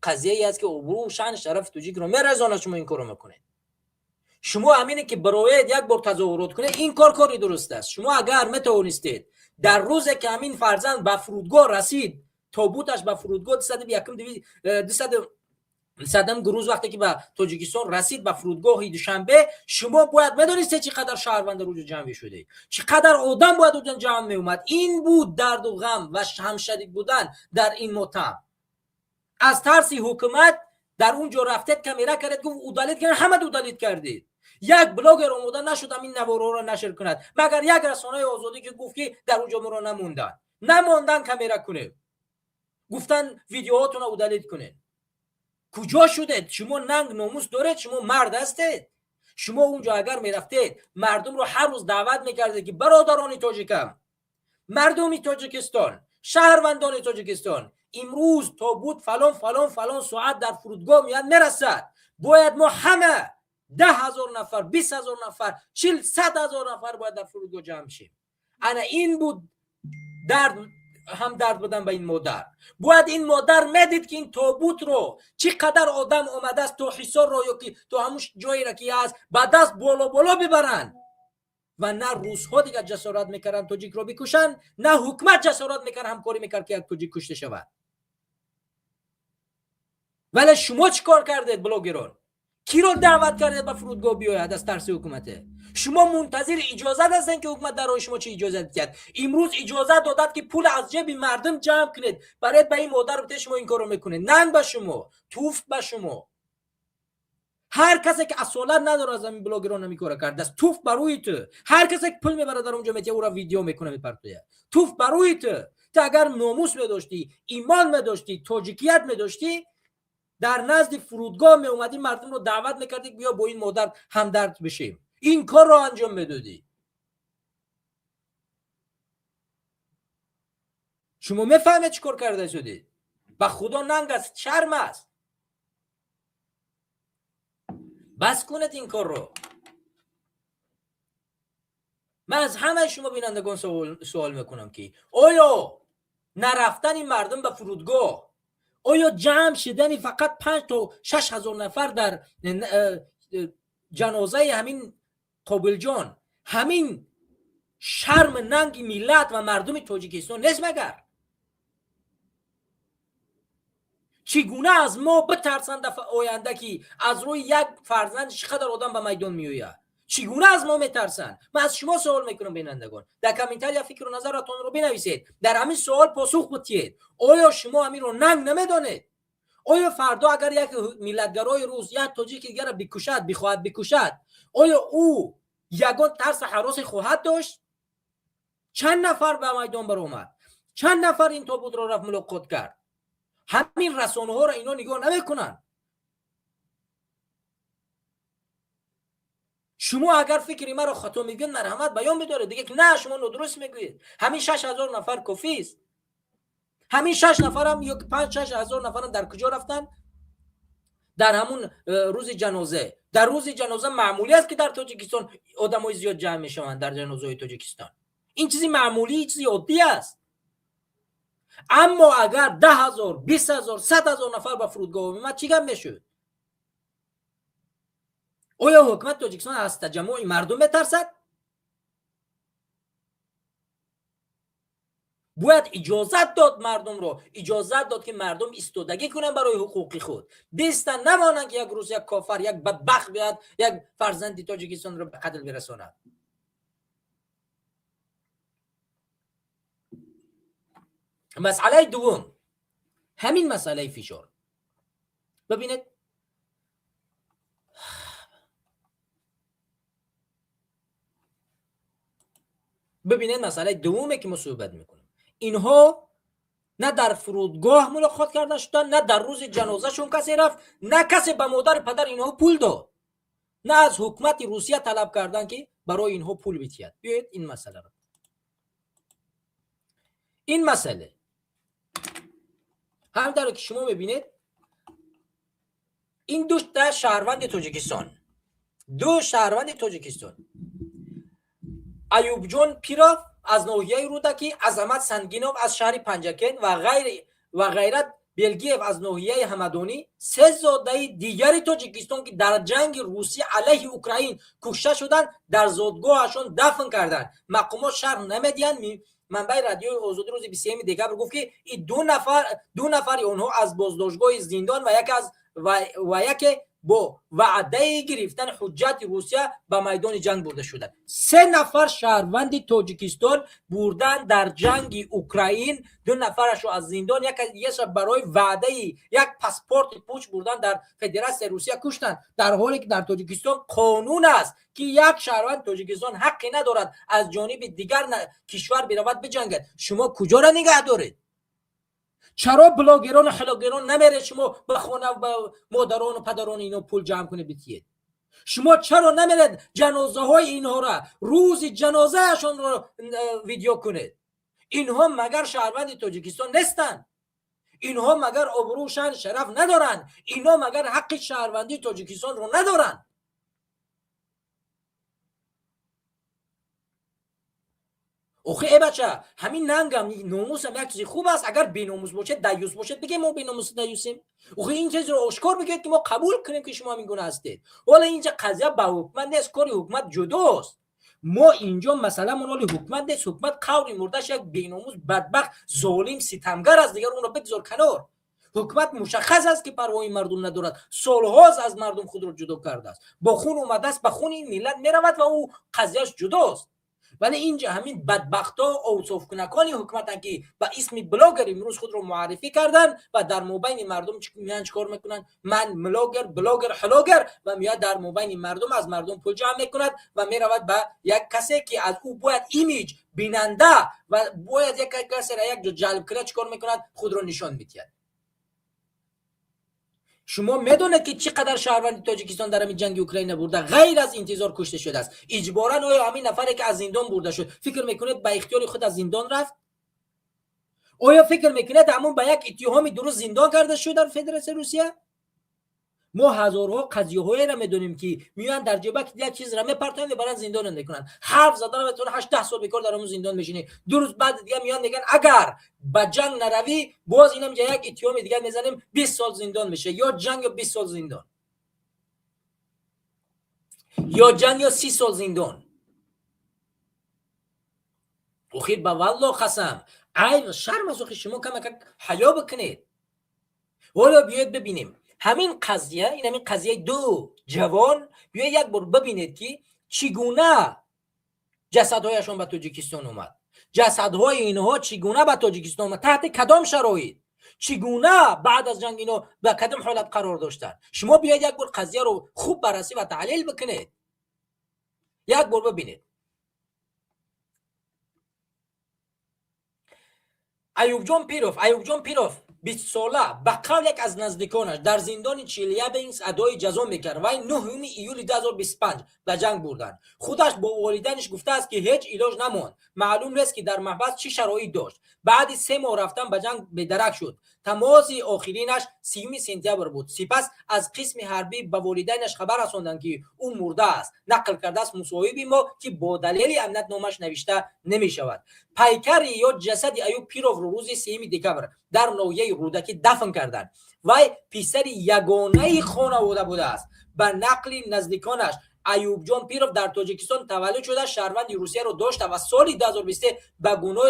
قضیه ای است که عبور شان شرف توجیک رو میرزانه. شما این کارو میکنید. شما همینه که برای یک بار تظاهرات کنید، این کاری درست است. شما اگر میتونستید در روزی که همین فرزند به فرودگاه رسید، تابوتش به فرودگاه 200 گروز وقتی که به تاجیکستان رسید به فرودگاه دوشنبه، شما باید میدونید چقدر شهروند روز جمع شده، چقدر آدم باید اونجا جمع می اومد. این بود درد و غم و همشدید بودن در این متهم. از ترس حکومت در اونجا رفتید کامera کردید، گفت اودالیت کردید، همه اودالیت کردید. یک بلاگر اومدن نشد این نوارا رو نشر کند، مگر یک رسانه آزادی که گفت که در اونجا مرا نموندن کامera کنه، گفتن ویدیوهاتون رو اودالیت کنه. کجا شده؟ شما ننگ ناموس دارید؟ شما مرد هستید؟ شما اونجا اگر میرفتید مردم رو هر روز دعوت میکردید که برادران تاجیکم، مردم تاجیکستان، شهروندان تاجیکستان، امروز تابوت فلان فلان فلان ساعت در فرودگاه میاد میرسد، باید ما همه 10,000 نفر، 20,000 نفر، 100,000 نفر باید در فرودگاه جمع شیم. انا این بود درد بدن به این مادر. باید این مادر میدید که این تابوت رو چقدر آدم آمده است تو حصار رو یا که تو همون جایی را که هست با دست بالا ببرن و نه روزها دیگه جسارت میکردن توجیک رو بکشن، نه حکومت جسارت میکرد همکاری میکرد که یک توجیک کشته شود. ولی شما چیکار کردید بلاگران؟ کی رو دعوت کردید به فرودگاه بیاید از ترس حکومته؟ شما منتظر اجازه هستین که حکومت در شما چه اجازه کرد؟ امروز اجازه دادد که پول از جیب مردم جمع کنید برای به این مادر بده، شما این کارو میکنید. ننگ به شما، توف به شما. هر کسی که اصالت نداره از این بلاگران نمیکاره کرد است، توف بروی تو. هر کسی که پول میبره در اونجا میتیه او را ویدیو میکنه میپرتویه، توف بروی تو. اگر ناموس میداشتی، ایمان میداشتی، تاجیکیت میداشتی، در نزد فرودگاه می اومدی مردم رو دعوت میکردی بیا با این مادر همدرد بشیم، این کار رو انجام میدادی. شما میفهمید چی کار کرده شدید؟ با خدا ننگ است، شرم است. بس کنید این کار رو. من از همه شما بینندگان سوال میکنم که آیا نرفتن این مردم به فرودگاه، آیا جمع شدن فقط 5 تا 6 هزار نفر در جنازه همین قابل جان، همین شرم ننگ ملت و مردم تاجیکستان نیست مگر؟ چگونه از ما بترسند دفعه آینده که از روی یک فرزند چقدر آدم به میدان میآید؟ چگونه از ما میترسند؟ من از شما سوال میکنم بینندگان، در کامنتر یا فکر و نظرتون رو بنویسید، در همین سوال پاسخ بدید. آیا شما همین رو ننگ نمیدانید؟ آیا فردا اگر یک ملتگرای روز یک تاجیک دیگر بکشد، بخواهد بکشد، آیا او یگان ترس هراس خواهد داشت؟ چند نفر به میدان برآمد؟ چند نفر این تابوت را رفت ملاقات کرد؟ همین رسانه ها را اینا نگاه نمیکنن. شما اگر فکری مرا خطا میگین مرحمت بیان بدارید دیگه، که نه شما درست میگویید. همین 6000 نفر کافی است. همین 6 نفر هم یا 5-6 هزار نفر هم در کجا رفتن؟ در همون روز جنازه. در روز جنازه معمولی است که در تاجیکستان آدمای زیاد جمع میشوند در جنازه تاجیکستان. این چیزی معمولی، چیزی عادی است. اما اگر 10,000 20,000 100,000 نفر به فرودگاه میاد چی گپ میشد؟ آیا حکومت تاجیکستان از تجمع مردم میترسد؟ باید اجازت داد مردم رو، اجازت داد که مردم ایستادگی کنن برای حقوق خود، بیستن نمانن که یک روز یک کافر، یک بدبخت بیاد یک فرزند تاجیکستان رو به قتل برساند. مسئله دوم، همین مسئله فشار. ببینید مسئله دومی که ما صحبت میکنیم، اینها نه در فرودگاه ملاقات کرده شدن، نه در روز جنازه شون کسی رفت، نه کسی به مادر پدر اینها پول داد، نه از حکومت روسیه طلب کردن که برای اینها پول بیتید. بیایید این مسئله رو، این مسئله همونطور که شما ببینید این دو شهروند تاجیکستان، دو شهروند تاجیکستان، ایوب جان پیراف از ناحیه رودکی، عظمت سنگینوف از شهر پنجکن و غیرت بلگیف از ناحیه همدانی، سه زاده دیگری تاجیکستان که در جنگ روسیه علیه اوکراین کشته شدند در زادگاهشان دفن کردند. مقامات شرح نمیدین. منبع رادیو آزادی روز 23 دکبر گفت که این دو نفر اونها از بازداشتگاه زندان و یک با وعده گرفتن حجت روسیه به میدان جنگ برده شدند. 3 نفر شهروند تاجیکستان بردن در جنگ اوکراین، 2 نفرش از زندان، یکیش برای وعده یک پاسپورت پوچ بردن در فدراسیون روسیه کشتن، در حالی که در تاجیکستان قانون است که یک شهروند تاجیکستان حقی ندارد از جانب دیگر کشور برود بجنگد. شما کجا را نگه دارید؟ چرا بلاگران و حلاگران نمیره شما به خانه و به مادران و پدران اینا پول جمع کنه بتید؟ شما چرا نمیرید جنازه های اینها را، روز جنازه اشان را ویدیو کنید؟ اینها مگر شهروند تاجیکستان نیستن؟ اینها مگر آبرو شان شرف ندارن؟ اینها مگر حق شهروندی تاجیکستان رو ندارن؟ اوخه ای بچه، همین ننگم ناموس هم یک چیزی خوب است. اگر بی‌ناموس باشه، دیوس باشه، بگه ما بی‌ناموس دیوسیم. اوخه این چیز رو آشکار بگید که ما قبول کنیم که شما همین گونه هستید. حالا اینجا قضیه با حکومت نیست، کاری حکومت جداست. ما اینجا مثلا مال حکومت نیست. حکومت قوری مردش یک بی‌ناموس بدبخت ظالم ستمگر است، دیگر اون رو بگذار کنار. حکومت مشخص است که پروای مردم ندارد، سالهاست از مردم خود رو جدا کرده است، با خون اومده است، به خون این ملت میرود و او قضیهش جداست. ولی اینجا همین بدبختا اوصاف کنکانی حکومتن که با اسم بلاگر امروز خود رو معرفی کردن و در مابین مردم میان چیکار میکنن؟ من بلاگر حلاگر، و میاد در مابین مردم از مردم پول جمع میکند و میرود به یک کسی که از او باید ایمیج بیننده و باید یک کسی را یک جا جلب کنه چیکار میکند؟ خود رو نشان میدهد. شما میدونید که چقدر شهروند تاجیکستان در همین جنگ اوکراین برده غیر از انتظار کشته شده است؟ اجباراً آیا همین نفری که از زندان برده شد فکر میکنید به اختیار خود از زندان رفت؟ آیا فکر میکنید همون به یک اتهامی درست زندان کرده شد در فدراسیون روسیه؟ ما هزارها قضیه‌هایی را میدونیم که میان در جیبک یک چیز را میپرتن و برای زندان میکنن. حرف زدن بتونه 8 سال بیکار در اون زندان میشینی. 2 روز بعد دیگه میان میگن اگر با جنگ نروی باز اینم یک اتهام دیگه میزنیم 20 سال زندان میشه، یا جنگ یا 20 سال زندان، یا جنگ یا 30 سال زندان. اخیر با والله قسم عیب شرم از شما کم حیا بکنید. حالا بیاید ببینیم همین قضیه، این همین قضیه دو جوان، بیاید یک بار ببینید که چگونه جسدهایشان به تاجیکستان اومد، جسدهای اینها چگونه به تاجیکستان اومد، تحت کدام شرایط، چگونه بعد از جنگ اینو به کدام حالت قرار داشتن. شما بیاید یک بار قضیه رو خوب بررسی و تحلیل بکنید، یک بار ببینید. ایوب جان پیروف 20 ساله به قول یک از نزدیکانش در زندان چیلیابینسک ادای جزا میکرد و 9 ایول 2025 به جنگ بردن. خودش با والدینش گفته است که هیچ علاج نماند، معلوم نیست که در محبس چه شرایطی داشت. بعد 3 ماه رفتن به جنگ بدرک شد. تماس آخرینش 30 سپتامبر بود. سپس از قسم حربی به والدینش خبر رساندند که او مرده است. نقل کرده است مصاحبی ما که با دلیل امنیت نامش نوشته نمی شود. پیکر یا جسد ایوب پیروف رو روز 3 دکمبر در ناحیه رودکی دفن کردند. وی پسر یگانه خانواده بوده است. به نقل نزدیکانش ایوب جان پیروف در تاجیکستان تولد شده، شهروند روسیه رو داشته و سال 2023 به گناه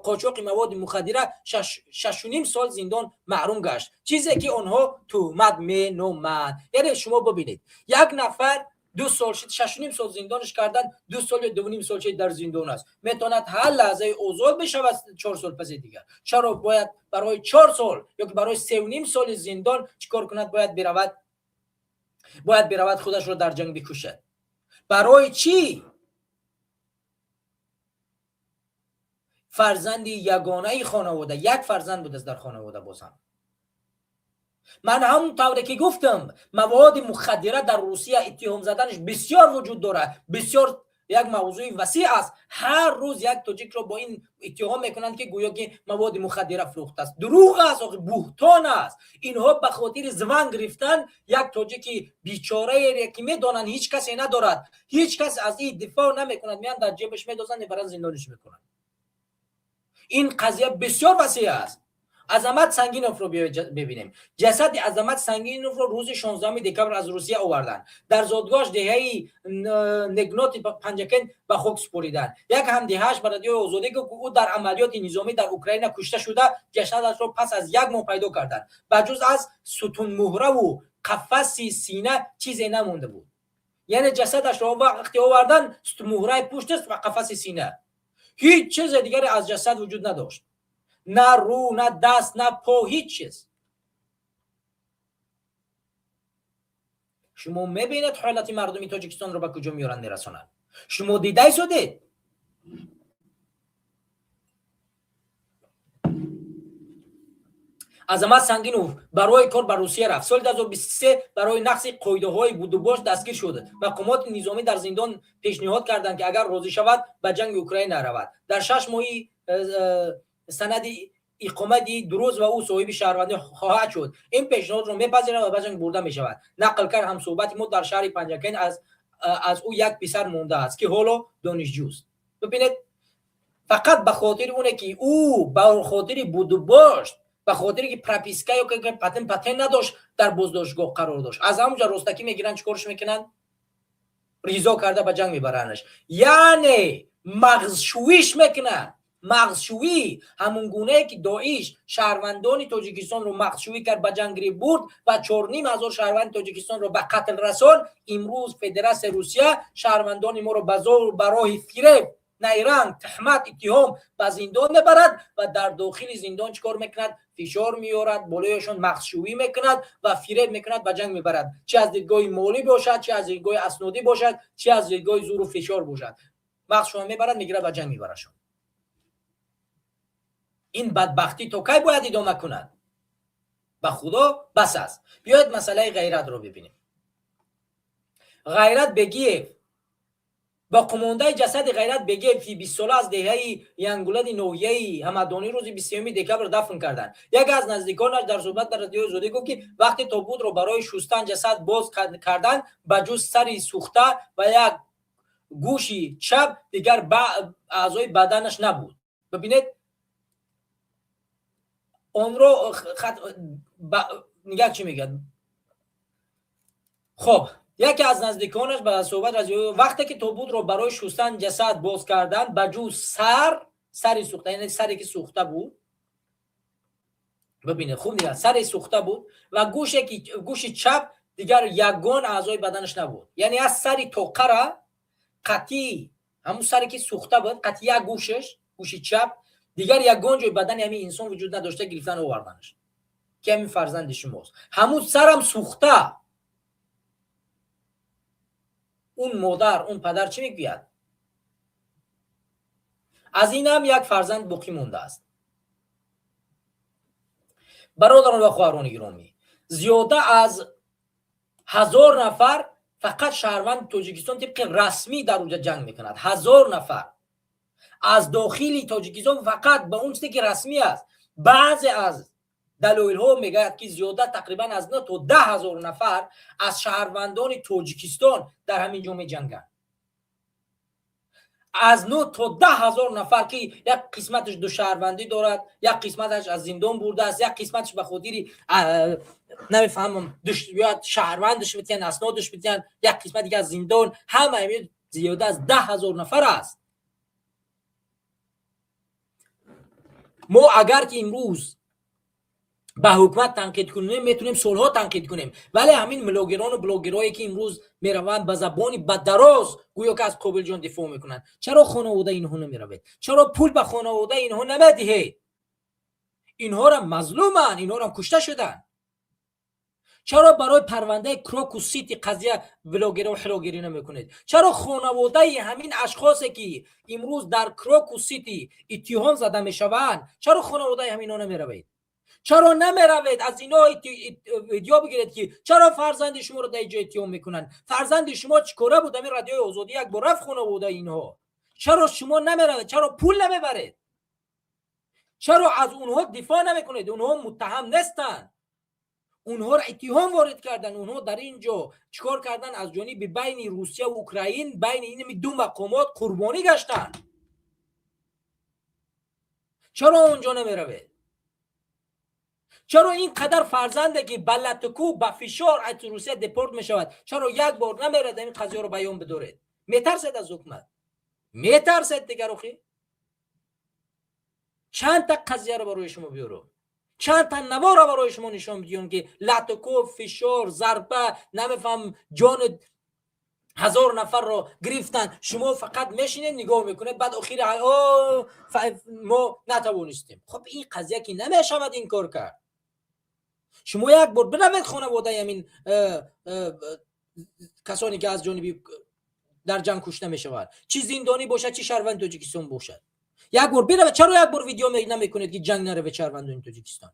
قاچاق مواد مخدره 6.5 سال زندان محروم گشت، چیزی که آنها تهمت مینامند. یعنی شما ببینید یک نفر 2 سال شد 6.5 سال زندانش کردن، 2 سال یا 2.5 سال در زندان است، میتواند هر لحظه آزاد بشه و 4 سال پس دیگر. چرا باید برای 4 سال یا که برای 3.5 سال زندان چیکار کند؟ باید برود خودش رو در جنگ بکشد. برای چی؟ فرزند یگانه خانواده، یک فرزند بود در خانواده. بازم من همون طوری که گفتم مواد مخدره در روسیه اتهام زدنش بسیار وجود داره، بسیار یک موضوع وسیع است. هر روز یک تاجیک رو با این اتهام میکنند که گویا که مواد مخدره فروخته است. دروغ است، بهتان است. اینها به خاطر زمان گرفتن یک تاجیک بیچاره که میدونن هیچ کسی ندارد، هیچ کس از این دفاع نمیکند، میان در جیبش میدازن برای زندانش میکنن. این قضیه بسیار وسیع است. عظمت سنگینوف رو ببینیم. جسد عظمت سنگینوف رو روز 16 دکمبر از روسیه آوردن. در زادگاهش دهه نگنات پنجکن به خاک سپردن. یک همدیهاش به رادیو آزادی که او در عملیات نظامی در اوکراین کشته شده، جسدش رو پس از 1 ماه پیدا کردن. بجز از ستون مهره و قفس سینه چیزی نمونده بود. یعنی جسدش رو وقتی آوردن ستون مهره پشت است و قفس سینه، هیچ چیز دیگری از جسد وجود نداشت، نه رو، نه دست، نه پا، هیچ چیز. شما میبینید حالت مردمی تاجیکستان رو به کجا میارن میرسونن. شما دیده شدید. عظمت سنگینوف برای کار به روسیه رفت. سال 2023 برای نقض قاعده‌های بود و باش دستگیر شد. مقامات نظامی در زندان پیشنهاد کردند که اگر راضی شود به جنگ اوکراین نرود. در 6 ماهی سند اقامت 2 روز و او صاحب شهروندی خواهد شد. این پیشنهاد رو میپذیرد و به جنگ برده می شود. نقل کرد هم صحبت ما در شهر پنجکن از او یک پسر مونده است که حالا دانشجوست. ببینید فقط به خاطر اونه که او به خاطر بود و باش، به خاطر که پراپیسکا یا که پتن نداشت در بازداشتگاه قرار داشت، از همونجا رستکی میگیرن چیکارش میکنن؟ ریزا کرده به جنگ میبرنش. یعنی مغزشویش میکنن. مغزشویی همون گونه که داعش شهروندان تاجیکستان رو مغزشویی کرد به جنگ برد و 4,500 شهروند تاجیکستان رو به قتل رساند. امروز فدراسیون روسیه شهروندان ما رو به زور برای فریب، نیرنگ، تهمت، اتهام به زندان میبرد و در داخل زندان چیکار میکند؟ فشار میارد، بالایشان مغزشویی میکند و فریب میکند، به جنگ میبرد. چه از دیدگاه مالی باشد، چه از دیدگاه اسنادی باشد، چه از دیدگاه زور و فشار باشد، مغزشون میبرد، میگیره به جنگ میبرشون. این بدبختی تا کی باید ادامه کند؟ به خدا بس است. بیاید مسئله غیرت رو ببینیم. غیرت بگیه با قمانده جسد غیرت بگه فی 20 ساله از دهه ینگولد نوحیه همدانی روز 23 دکبر دفن کردن. یکی از نزدیکانش در صحبت در رادیو آزادی گفت که وقتی تابوت رو برای شستن جسد باز کردن به جز سری سوخته و یک گوشی چپ دیگر اعضای بدنش نبود. ببینید اون رو نگه چی میگه. خب یکی از نزدیکانش به صحبت از وقتی که تابوت رو برای شستن جسد باز کردن به جز سری سوخته، یعنی سری که سوخته بود، ببینید خوب نگاه، سری سوخته بود و گوش چپ دیگر یگان اعضای بدنش نبود. یعنی از سری توقره قطعی همون سری که سوخته بود قطعی یک گوشی چپ دیگر یگان جای بدن همین انسان وجود نداشته، گرفتن و آوردنش که همین فرزند شماست. همون سرم سوخته. اون مادر اون پدر چی میگوید؟ از این هم یک فرزند باقی مونده است. برادران و خواهران گرامی، زیاده از 1000 نفر فقط شهروند تاجیکستان طبق رسمی در اونجا جنگ میکنند. 1000 نفر از داخلی تاجیکستان فقط به اون چیزی که رسمی است. بعضی از دلایل ها میگه که زیاده تقریبا از 9 تا 10,000 نفر از شهروندان تاجیکستان در همین جا میجنگند. از 9 تا 10,000 نفر که یک قسمتش دو شهروندی دارد، یک قسمتش از زندان برده است، یک قسمتش به خودی نمیفهمم یا شهروندش بتین اسنادش بتین، یک قسمت دیگه از زندان، همه زیاده از 10,000 نفر است. ما اگر که امروز به حکومت تنقید کنیم میتونیم سالها تنقید کنیم، ولی همین بلاگران و بلاگرایی که امروز میروند به زبانی بددراز گویا که از قابل جان دفاع میکنن، چرا خانواده اینها نمیروید؟ چرا پول به خانواده اینها نمیدهید؟ اینها را مظلومن، اینها را کشته شدن. چرا برای پرونده کراک و سیتی قضیه بلاگرا و حلاگری نمیکنید؟ چرا خانواده همین اشخاصی که امروز در کراک و سیتی اتهام زده میشوند، چرا خانواده همینا نمیروید؟ چرا نمیروید از اینا ویدیو بگیرید که چرا فرزند شما رو در اینجا اتهام میکنن؟ فرزند شما چیکاره بود؟ همین رادیو آزادی یک بار رفت خانواده اینها. چرا شما نمیروید؟ چرا پول نمیبرید؟ چرا از اونها دفاع نمیکنید؟ اونها متهم نیستن، اونها را اتهام وارد کردن. اونها در اینجا چیکار کردن؟ از جانب بین روسیه و اوکراین، بین این دو مقامات قربانی گشتن. چرا اونجا نمیروید؟ چرا این قدر فرزنده که بلتکو با فشار از روسیه دپورت می شود، چرا یک بار نمیرد این قضیه رو بیان بدارید؟ میترسید از حکومت؟ میترسید دیگر روخی؟ چند تا قضیه رو برای شما بیارم، چند تا نوار رو برای شما نشان بدیم که لتکو، فشار، ضربه، نمیفهم جان 1000 نفر رو گرفتن، شما فقط میشینید نگاه میکنید، بعد اخیر ما نتوانستیم. خب این قضیه که نمیشود این کار کرد. شما یک بار بروید خانواده همین کسانی که از جانبی در جنگ کشته میشوند، چی زندانی باشد چی شهروند تاجیکستان باشد، یک بار بروید. چرا یک بار ویدیو نمیکنید که جنگ نره به شهروندان تاجیکستان؟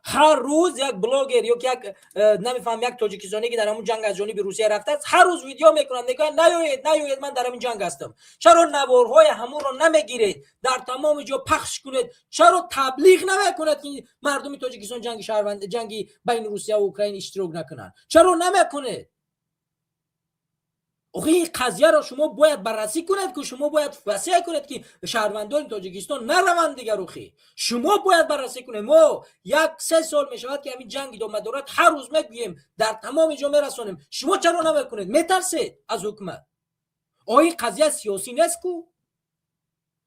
هر روز یک بلاگر یا یک نمیفهم یک تاجیکستانی که در همون جنگ از جانب روسیه رفته است، هر روز ویدیو میکنن، میگن نیایید من در همین جنگ هستم. چرا نوارهای همون رو نمیگیرید در تمام جا پخش کنید؟ چرا تبلیغ نمیکنید که مردم تاجیکستان جنگ شهروند جنگی بین روسیه و اوکراین اشتراک نکنن؟ چرا نمیکنید؟ این قضیه را شما باید بررسی کنید که شما باید وصیت کنید که شهروندان تاجیکستان نروند دیگر روخی. شما باید بررسی کنید. ما 1-3 سال می شود که همین جنگ ادامه دارد، هر روز میگوییم در تمام جا میرسونیم. شما چرا نمیکنید؟ میترسید از حکومت؟ این قضیه سیاسی نیست کو؟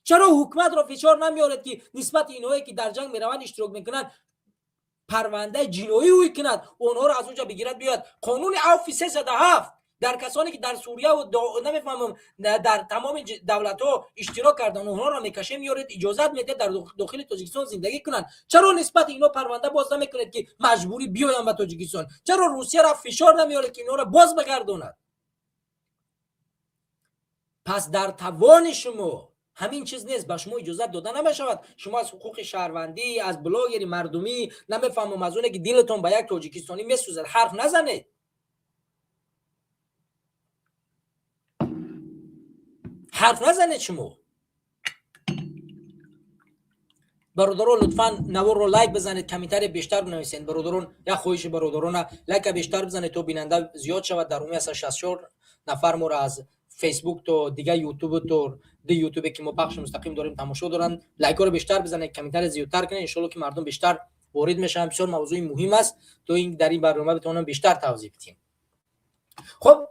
چرا حکومت را فشار نمیارید که نسبت اینایی که در جنگ میروند اشتراک میکنند پرونده جنایی روی کند، اونها را از اونجا بگیرد بیاد؟ قانون عفو 307 در کسانی که در سوریه و نمیفهمم در تمام دولت ها اشتراک کردن اونها را میکشه میارید، اجازت میده در داخل تاجیکستان زندگی کنن. چرا نسبت اینا پرونده باز نمیکنید که مجبوری بیاین به تاجیکستان؟ چرا روسیه را فشار نمیارید که اینا را باز بگردوند؟ پس در توان شما همین چیز نیست، به شما اجازه داده نمیشود شما از حقوق شهروندی، از بلاگری مردمی، نمیفهمم از اونه که دلتون به یک تاجیکستانی میسوزد حرف نزنید. حرف نزنید شما. برادران لطفاً نوار رو لایک بزنید، کامنتار بیشتر بنویسید. برادران یا خواهش برادران لایک بیشتر بزنید تا بیننده زیاد شود. در اون 64 نفر ما را از فیسبوک تو دیگه یوتیوب تو دی یوتیوب که ما پخش مستقیم داریم تماشا دارن، لایک رو بیشتر بزنید، کامنتار زیادتر کنید، ان شاء الله که مردم بیشتر وارد میشن. بسیار موضوع مهم است تو این در این برنامه بتونم بیشتر توضیح بدیم. خب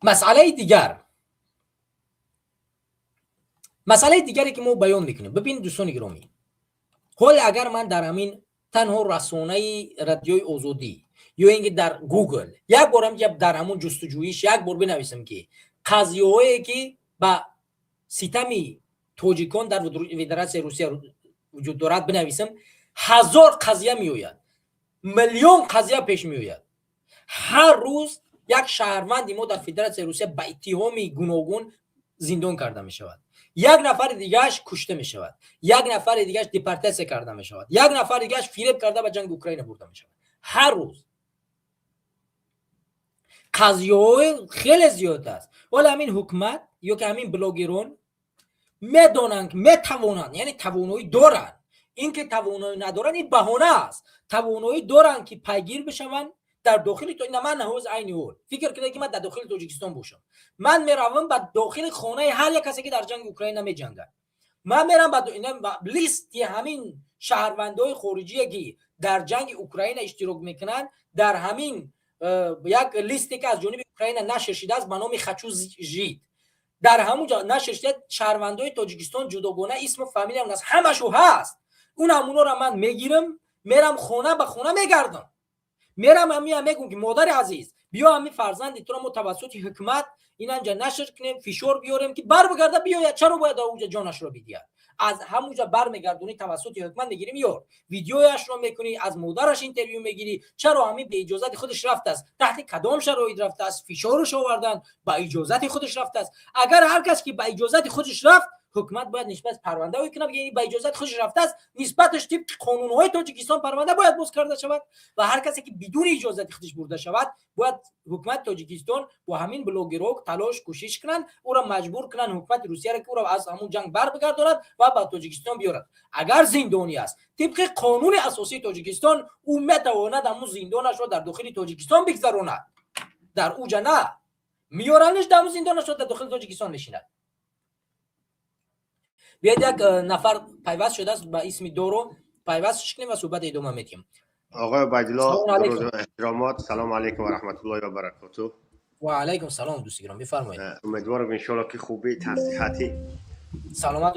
مسئله دیگری که ما بیان میکنیم، ببین دوستان گرامی، حال اگر من در همین تنها رسانه رادیوی آزادی یا اینکه در گوگل یک بارم که در همون جستجویش یک بار بنویسم که قضیه‌هایی که با ستم تاجیکان در فدراسیون روسیه وجود دارد بنویسم، 1000 قضیه میآید، میلیون قضیه پیش میآید. هر روز یک شهروند ما در فدراسیون روسیه با اتهام گوناگون زندان کرده می شود، یک نفر دیگهش کشته می شود، یک نفر دیگهش دیپارتیسه کرده می شود، یک نفر دیگهش فریب کرده به جنگ اوکراین برده می شود. هر روز قضیه خیلی زیاد است. ولی همین حکومت یا که همین بلاگران میدونن، میتوانند، یعنی توانایی دارن. این که توانایی ندارن این بهانه است. توانایی دارن که پیگیر بشون در داخل تو. من نهوز عین اول فکر کرده که من در داخل تاجیکستان باشم، من میروم به داخل خانه هر یک کسی که در جنگ اوکراین نمیجنگه، من میرم با لیست همین شهروندای خارجی که در جنگ اوکراین اشتراک میکنن، در همین یک لیستی که از جانب اوکراین نشر شده است به نام خچوز ژید، در همونجا نشر شده شهروندای تاجیکستان جداگانه اسم و فامیل هم هست، همشو هست. اون همونا رو من میگیرم، میرم خانه به خانه میگردم، میرم همین میگم که مادر عزیز بیا همین فرزند تو رو متوسط حکومت اینجا نشر کنیم، فشار بیاریم که بر بگرده بیاید، چرا باید اونجا جانش رو بدید؟ از همونجا برمیگردونی توسط حکومت میگیری، میار ویدیویش رو میکنی، از مادرش اینترویو میگیری، چرا همین به اجازه خودش رفته است، تحت کدام شرایط رفته است، فشارش آوردن، با اجازه خودش رفته است. اگر هر کس که با اجازه خودش رفت، حکومت باید نسبت پرونده بکنه، یعنی با اجازه خودش رفته است، نسبتش طبق قانون‌های تاجیکستان پرونده باید باز کرده شود. و هر کسی که بدون اجازه خودش برده شود، باید حکومت تاجیکستان با همین بلاگرها تلاش کوشش کنن او را مجبور کنن حکومت روسیه را که او را از همون جنگ بر بگرداند و با تاجیکستان بیارد. اگر زندانی است طبق قانون اساسی تاجیکستان، او میتواند همون زندانش را در داخل تاجیکستان بگذراند، در اوجا نه میارنش در زندانش را در داخل تاجیکستان نشیند. بیاید یک نفر پیوست شده است با اسم دورو، پیوستش کنیم و صحبت ادامه میدیم. آقای عبیدالله درود و احترامات، سلام علیکم و رحمت الله و برکاته. و علیکم سلام دوست گرامی، بفرمایید. امیدوارم ان شاء الله که خوبی صحتی سلامت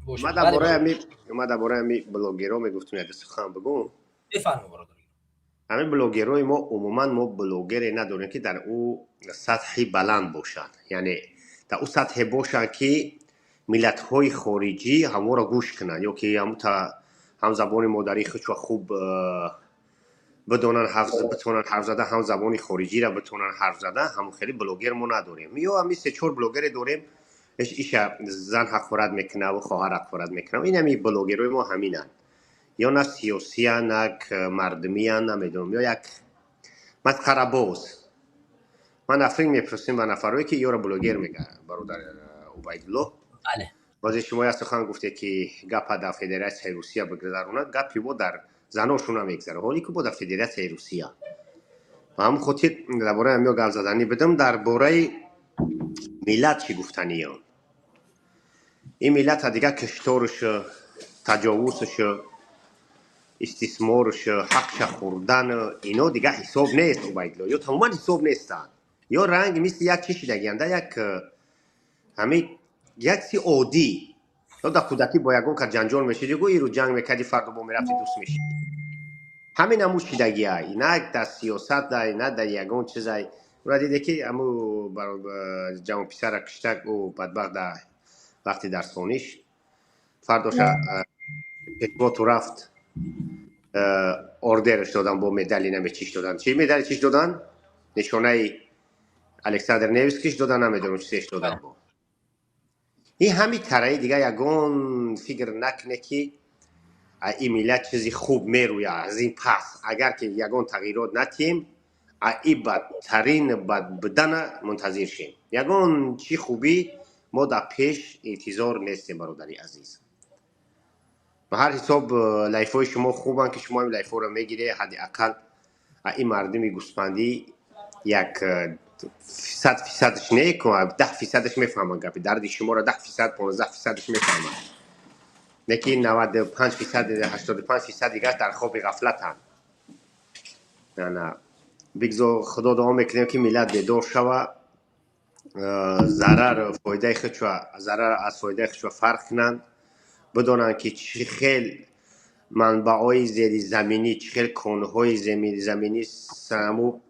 باشید. ما درباره می بلاگرها میگفتم یک سخن بگم. بفرمایید برادر. همین بلاگرای ما عموما ما بلاگری نداریم که در او سطحی بلند باشند، یعنی در او سطح باشند که ملت های خارجی همو را گوش کنن، یا که هم زبان مادری خودش خوب بدونن بتونن حرف زدن، هم زبان خارجی را بتونن حرف زدن. هم خیلی بلاگر ما نداریم، یا همین 3-4 بلاگر داریم ایش زن حقارت میکنه و خواهر حقارت میکنه. این همین بلاگرای ما همینن، یا نه سیاسی ان، نه مردمی ان، نمیدونم، یا یک مسخره باز. من افرین میپرسیم به نفرایی که یارو بلاگر میگه برادر عبیدالله. بله. بازی شما یا سخن گفته که گپ در فدراسیون روسیه بگذرونه، گپی بود در زناشون هم میگذره، حالی که بود در فدراسیون روسیه. و هم خودی درباره همین گپ زدنی بدم درباره ملت چی گفتنی ها. این ملت دیگه کشتارش، تجاوزش، استثمارش، حقش خوردن اینا دیگه حساب نیست عبیدالله، یا تماما حساب نیستن. یا رنگ مثل یک چیزی دیگه، یک همین یک سی عادی. تو در کودکی با یگان که جنجال میشه دیگه این رو جنگ میکردی، فردا با میرفتی دوست میشی. همین همون چیدگی های، نه در سیاست داری، نه در یگان چیزایی. را دیده که همون جوان پیسر کشتک و بدبخت در وقتی در سانیش فرداش کشما تو رفت اردرش دادن با مدلی نمی چیش دادن. چی مدلی چیش دادن؟ نشانه الکساندر نیویسکیش دادن، نمیدونم چیش دادن با. این همین طرحی دیگه یگان فکر نکنه که این ملت چیزی خوب میروید از این پس. اگر که یگان تغییرات نتیم ای بدترین بد بودن منتظر شیم. یگان چی خوبی ما در پیش انتظار نیستیم برادری عزیز. به هر حساب لایفای شما خوبن که شما این لایفا رو میگیره. حداقل این مردم گوسفندی یک 100% نه که 10% میفهمن گپی درد شما را 10% 15% میفهمن، نه که 95% 85% دیگه در خواب غفلتن. نه بگذار خدا دعا میکنیم که ملت بیدار شوه، ضرر فایده خودشو ضرر از فایده خودشو فرق کنن، بدونن که چه خیل منبعای زیر زمینی، چه خیل کانهای زمینی سمو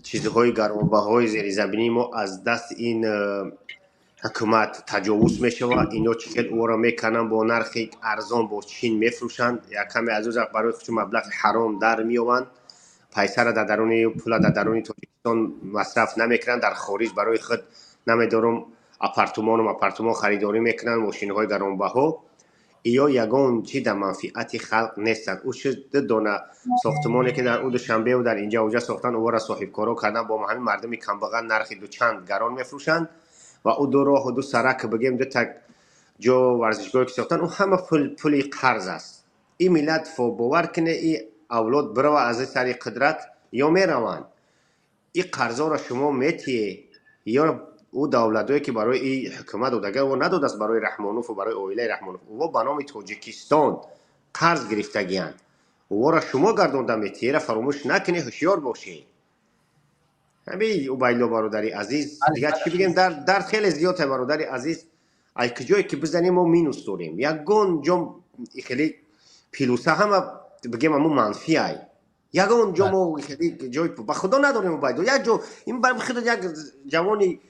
چیزهای گرانبهای زیر زمینی ما از دست این حکومت تجاوز میشه و اینا چه خیل او را میکنن با نرخ ارزان با چین میفروشند. یک کمی از او برای خودشون مبلغ حرام در میآوند، پیسه را در درون پول در درون تاجیکستان مصرف نمیکنن، در خارج برای خود نمیدارم آپارتمان خریداری میکنن، ماشین های گرانبها. یا یگان چی در منفعت خلق نیستن. او شد دانه ساختمانی که در اود شنبه و در اینجا اوجا ساختن او را صاحب کارا کردن با همین مردم کمبغل نرخ دو چند گران میفروشند و او دو راه و دو سرک بگیم دو تک جا ورزشگاهی که ساختن او همه پولی قرض است. این ملت باور کنه این اولاد برو از سری قدرت یا میروند این قرضا را شما میتیه یا او دولتایی که برای این حکومت و دیگر و نداد است برای رحمانوف و برای اویله رحمانوف و با نام تاجیکستان قرض گرفتگیان و را شما گردونده میتیه را فراموش نکنی، هوشیار باشی. همین اوبایلو برادری عزیز دیگه چی بگیم، در خیلی زیاده برادری عزیز. ای کجایی که بزنیم ما مینوس داریم، یک گون جام خیلی پیلوسه همه بگیم همون منفی ای یگان جا ما خیلی جای با خدا نداریم. باید یک جا این برای خود یک جوانی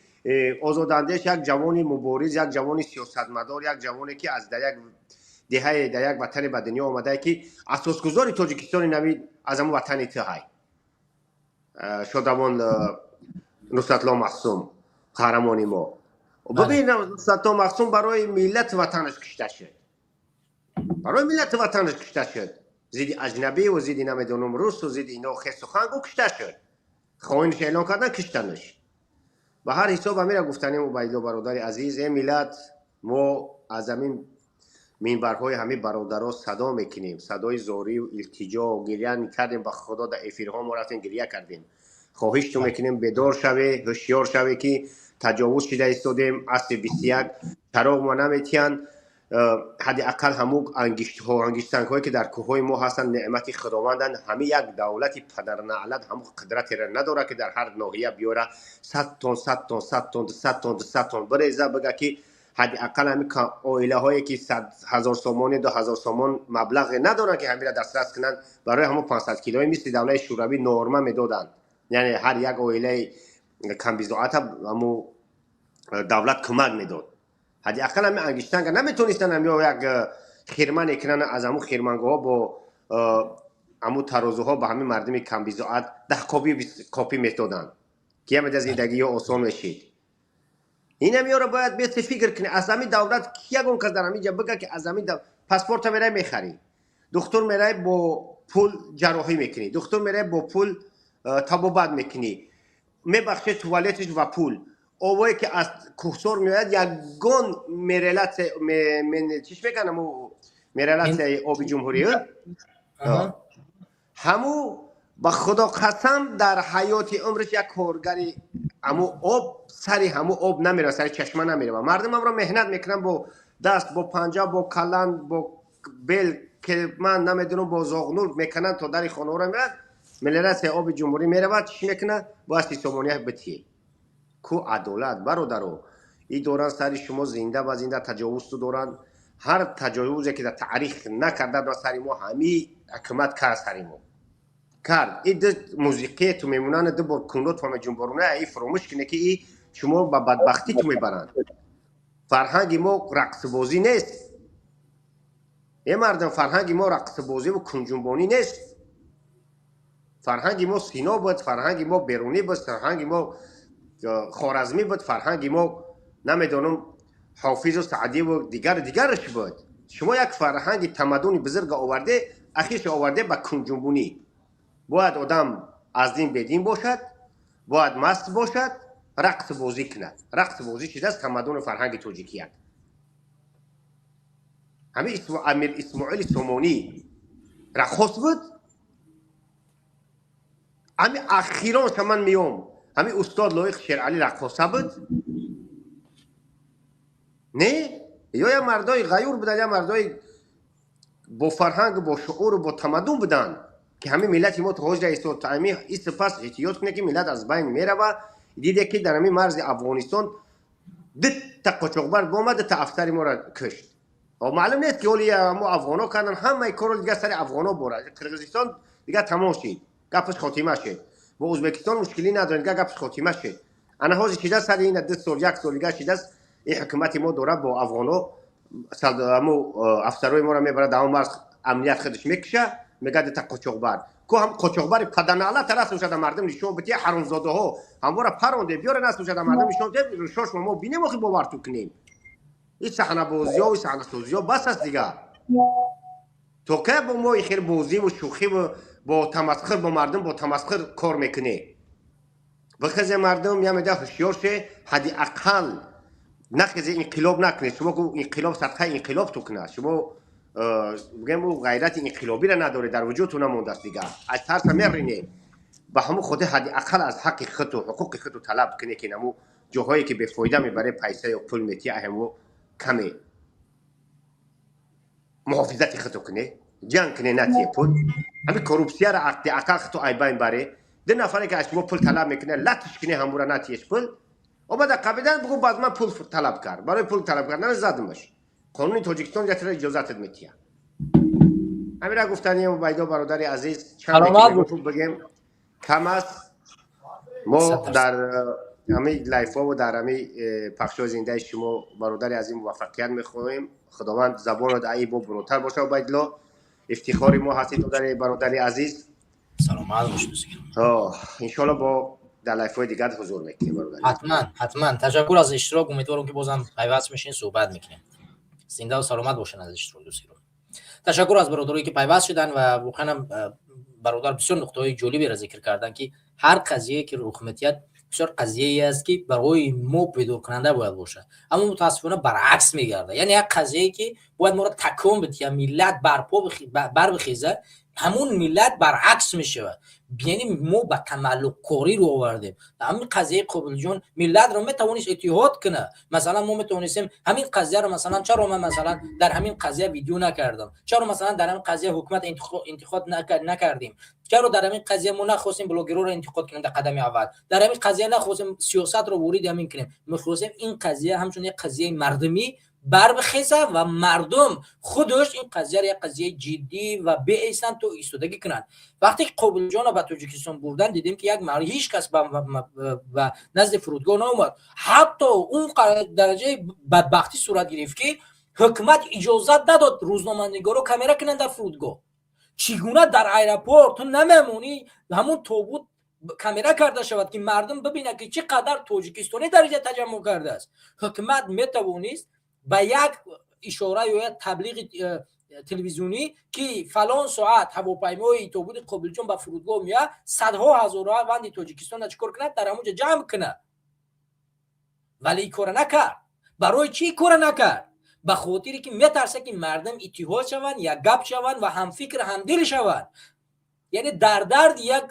آزاداندیش، یک جوانی مبارز، یک جوانی سیاستمدار، یک جوانی که از در یک دهه در یک وطن به دنیا آمده که اساسگذار تاجیکستان نوید از همون وطن های شادمان نصرتالله معصوم قهرمانی ما. ببین نصرتالله معصوم برای ملت وطنش کشته شد، برای ملت وطنش کشته شد، زید اجنبی و زید نمیدونم روس و زید اینا خیس و خنگ و کشته شد، خواهینش اعلان کردن کشتنش. به هر حساب همین را گفتنیم اوبایدو برادر عزیز، این ملت ما از همین منبرهای همین برادرها صدا میکنیم، صدای زاری و التجا و گریه میکردیم به خدا، در افیرها ما رفتیم گریه کردیم. خواهش تو میکنیم بیدار شوی، هوشیار شوی که تجاوز شده ایستادیم. اصل 21 چراغ ما نمیتین، حداقل همون انگشتنگ هایی که در کوههای ما هستن نعمت خداوندن. همین یک دولت پدر نعلت همون قدرتی را نداره که در هر ناحیه بیاره 100 تن 100 تن 100 تن 100 تن 100 تن بریزه بگه که حداقل همین عائله هایی که 100,000 سومان 2,000 سومان مبلغ ندارن که همین را دسترس کنن، برای همون 500 کیلویی مثل دولت شوروی نورما میدادن. یعنی هر یک عائله کم بضاعت همون دولت کمک میداد. حداقل همین انگشتنگ نمیتونستن همین یک خیرمن کنن، از همون خیرمنگاه با همون ترازوها به همین مردم کم بضاعت 10 کاپی میدادن که همین زندگی آسان میشید. این همی را باید بیت فکر کنی. از همین دولت یگون کس در همینجا بگه که از همین پاسپورت میره میخری، دکتر میره با پول جراحی میکنی، دکتر میره با پول طبابت میکنی، میبخشه توالتش و پول. اوایی که از کوهسار میاد یگون میرلت چیش میکنم میرلت آبی جمهوری همو با خدا قسم در حیات عمرش یک کارگری همو آب سری همو آب نمیره، سری چشمه نمیره. و مردم هم را مهنت میکنن با دست، با پنجه، با کلن، با بیل که من نمیدونم با زاغنور میکنن تا در خانه را میرن. ملت آب جمهوری میره و چی میکنه با استی سومانیه بتیه. کو عدالت برادرو، این دوران سری شما زنده و زنده تجاوز تو دوران. هر تجاوزی که در تاریخ نکرده در سری ما همی حکومت کرد سری ما کرد. این ده موسیقی تو میمونن ده با کنوت و جنبارونه ای فراموش کنه که ای شما با بدبختی تو میبرن. فرهنگ ما رقص بازی نیست. این مردم فرهنگ ما رقص بازی و کنجنبانی نیست. فرهنگ ما سینا بود، فرهنگ ما بیرونی بود، فرهنگ ما خوارزمی بود، فرهنگ ما نمیدونم حافظ و سعدی و دیگرش بود. شما یک فرهنگ تمدنی بزرگ آورده، اخیرش آورده به کنجنبونی. باید آدم از این بدین باشد، باید مست باشد، رقص بازی کند. رقص بازی چیز است؟ تمدن فرهنگ تاجیکیت. همین امیر اسماعیل سومونی رقاص بود. همین اخیران که من میام همین استاد لایق شیرعلی رقاصه بود. نه یا مردای غیور بودن یا مردای با فرهنگ با شعور و با تمدن بودن که همین ملت ما تو حجر ایستاد تا همین ایست پس احتیاط کنه که ملت از بین میره و دیده که در همین مرز افغانستان ده تا قاچاقبر آمد تا افسر ما را کشت. و معلوم نیست که اولی ما افغانا کردن همه کارو دیگه سر افغانا بره. قرقیزستان دیگه تمام شد، گپش خاتمه شد. با ازبکستان مشکلی نداره، دیگه گپش خاتمه شد. انا حاضر شده سر این 2 سال 1 سال دیگه شده است این حکومت ما دوره با افغانا سلامو افسرای ما را میبره در مرز امنیت خودش میکشه، میگه تا قاچاقبر کو هم قاچاقبر پدناله طرف شده مردم نشون بده حرامزاده ها همواره پرونده بیاره ناس شده مردم نشون بده روشش ما ببینیم خو باور تو کنیم. این صحنه بازی ها و صحنه سازی ها بس است دیگه. تو که با ما خیر بازی و شوخی و با تمسخر با مردم با تمسخر کار میکنه. بخز مردم یا میده هوشیار شه حدی اقل نخیزه انقلاب نکنه. شما کو انقلاب صدقه انقلاب تو کنه. شما بگم او غیرت انقلابی را نداره در وجودتون نمونده است دیگه. از ترس میرینه با همون خود حدی اقل از حق خود و حقوق خود طلب کنه که نمو جاهایی که به فایده میبره پیسه یا پول میتی اهمو کمی محافظت خود کنه جنگ کنه نتی پول همین کروپسیا را اقل خود ای بین بره. 2 نفری که از شما پول طلب میکنه لطش کنه همورا نتیش پول اومد قبیدن بگو باز من پول طلب کرد. برای پول طلب کردن زدمش. قانون تاجیکستان جاتر اجازت میتیه. همین را گفتنی بیدا برادر عزیز چند دقیقه بگیم کم است. ما در همین لایف ها و در همین پخش زنده شما برادر عزیز موفقیت میخواهیم. خداوند زبان را ای با بروتر باشه و بیدلا افتخاری ما هستید در برادر عزیز. سلامت باشید. ان شاء الله با در لایف های دیگر حضور میکنیم برادر. حتما تشکر از اشتراک. امیدوارم که بازم پیوست میشین صحبت میکنیم. زنده و سلامت باشین از اشتراک دوستی رو. تشکر از برادرایی که پیوست شدن و واقعا برادر بسیار نقطه‌های جالبی را ذکر کردن که هر قضیه که رخ میاد بسیار قضیه‌ای است که برای ما پیدا کننده باید باشه، اما متاسفانه برعکس میگرده. یعنی یک قضیه‌ای که باید ما را تکون بده ملت بر بخیزه همون ملت برعکس میشه. یعنی ما با تملق‌کاری رو آوردیم. همین قضیه قبول جون ملت رو میتونیش اتحاد کنه. مثلا ما میتونیم همین قضیه رو مثلا چرا من مثلا در همین قضیه ویدیو نکردم، چرا مثلا در همین قضیه حکومت انتقاد نکردیم، چرا در همین قضیه ما نخواستیم بلاگرها رو انتقاد کنیم در قدم اول، در همین قضیه نخواستیم سیاست رو ورید همین کنیم. میخواستیم این قضیه همچون یک قضیه مردمی بر بخیزه و مردم خودش این قضیه را یک قضیه جدی و بی‌ایستان تو ایستادگی کنند. وقتی قبول جان به تاجیکستان بردن دیدیم که یک مرد هیچ کس و نزد فرودگاه ناومد. حتی اون درجه بدبختی صورت گرفت که حکومت اجازه نداد روزنامه‌نگارا کامera کنند در فرودگاه. چگونه در ایرپورت نمیمونی همون توبوت کامera کرده شود که مردم ببینه که چقدر تاجیکستانی درجه تجمع کرده است. حکومت میتوانست با یک اشاره یا تبلیغ تلویزیونی که فلان ساعت هواپیمای توبود قبول جان به فرودگاه میاد صدها هزارها وند تاجیکستان چیکار کنه در همونجا جمع کنه، ولی کار نکرد. برای چی کار نکرد؟ به خاطری که میترسه که مردم اتحاد شوند یا گپ شوند و هم فکر هم دل شوند. یعنی در درد یک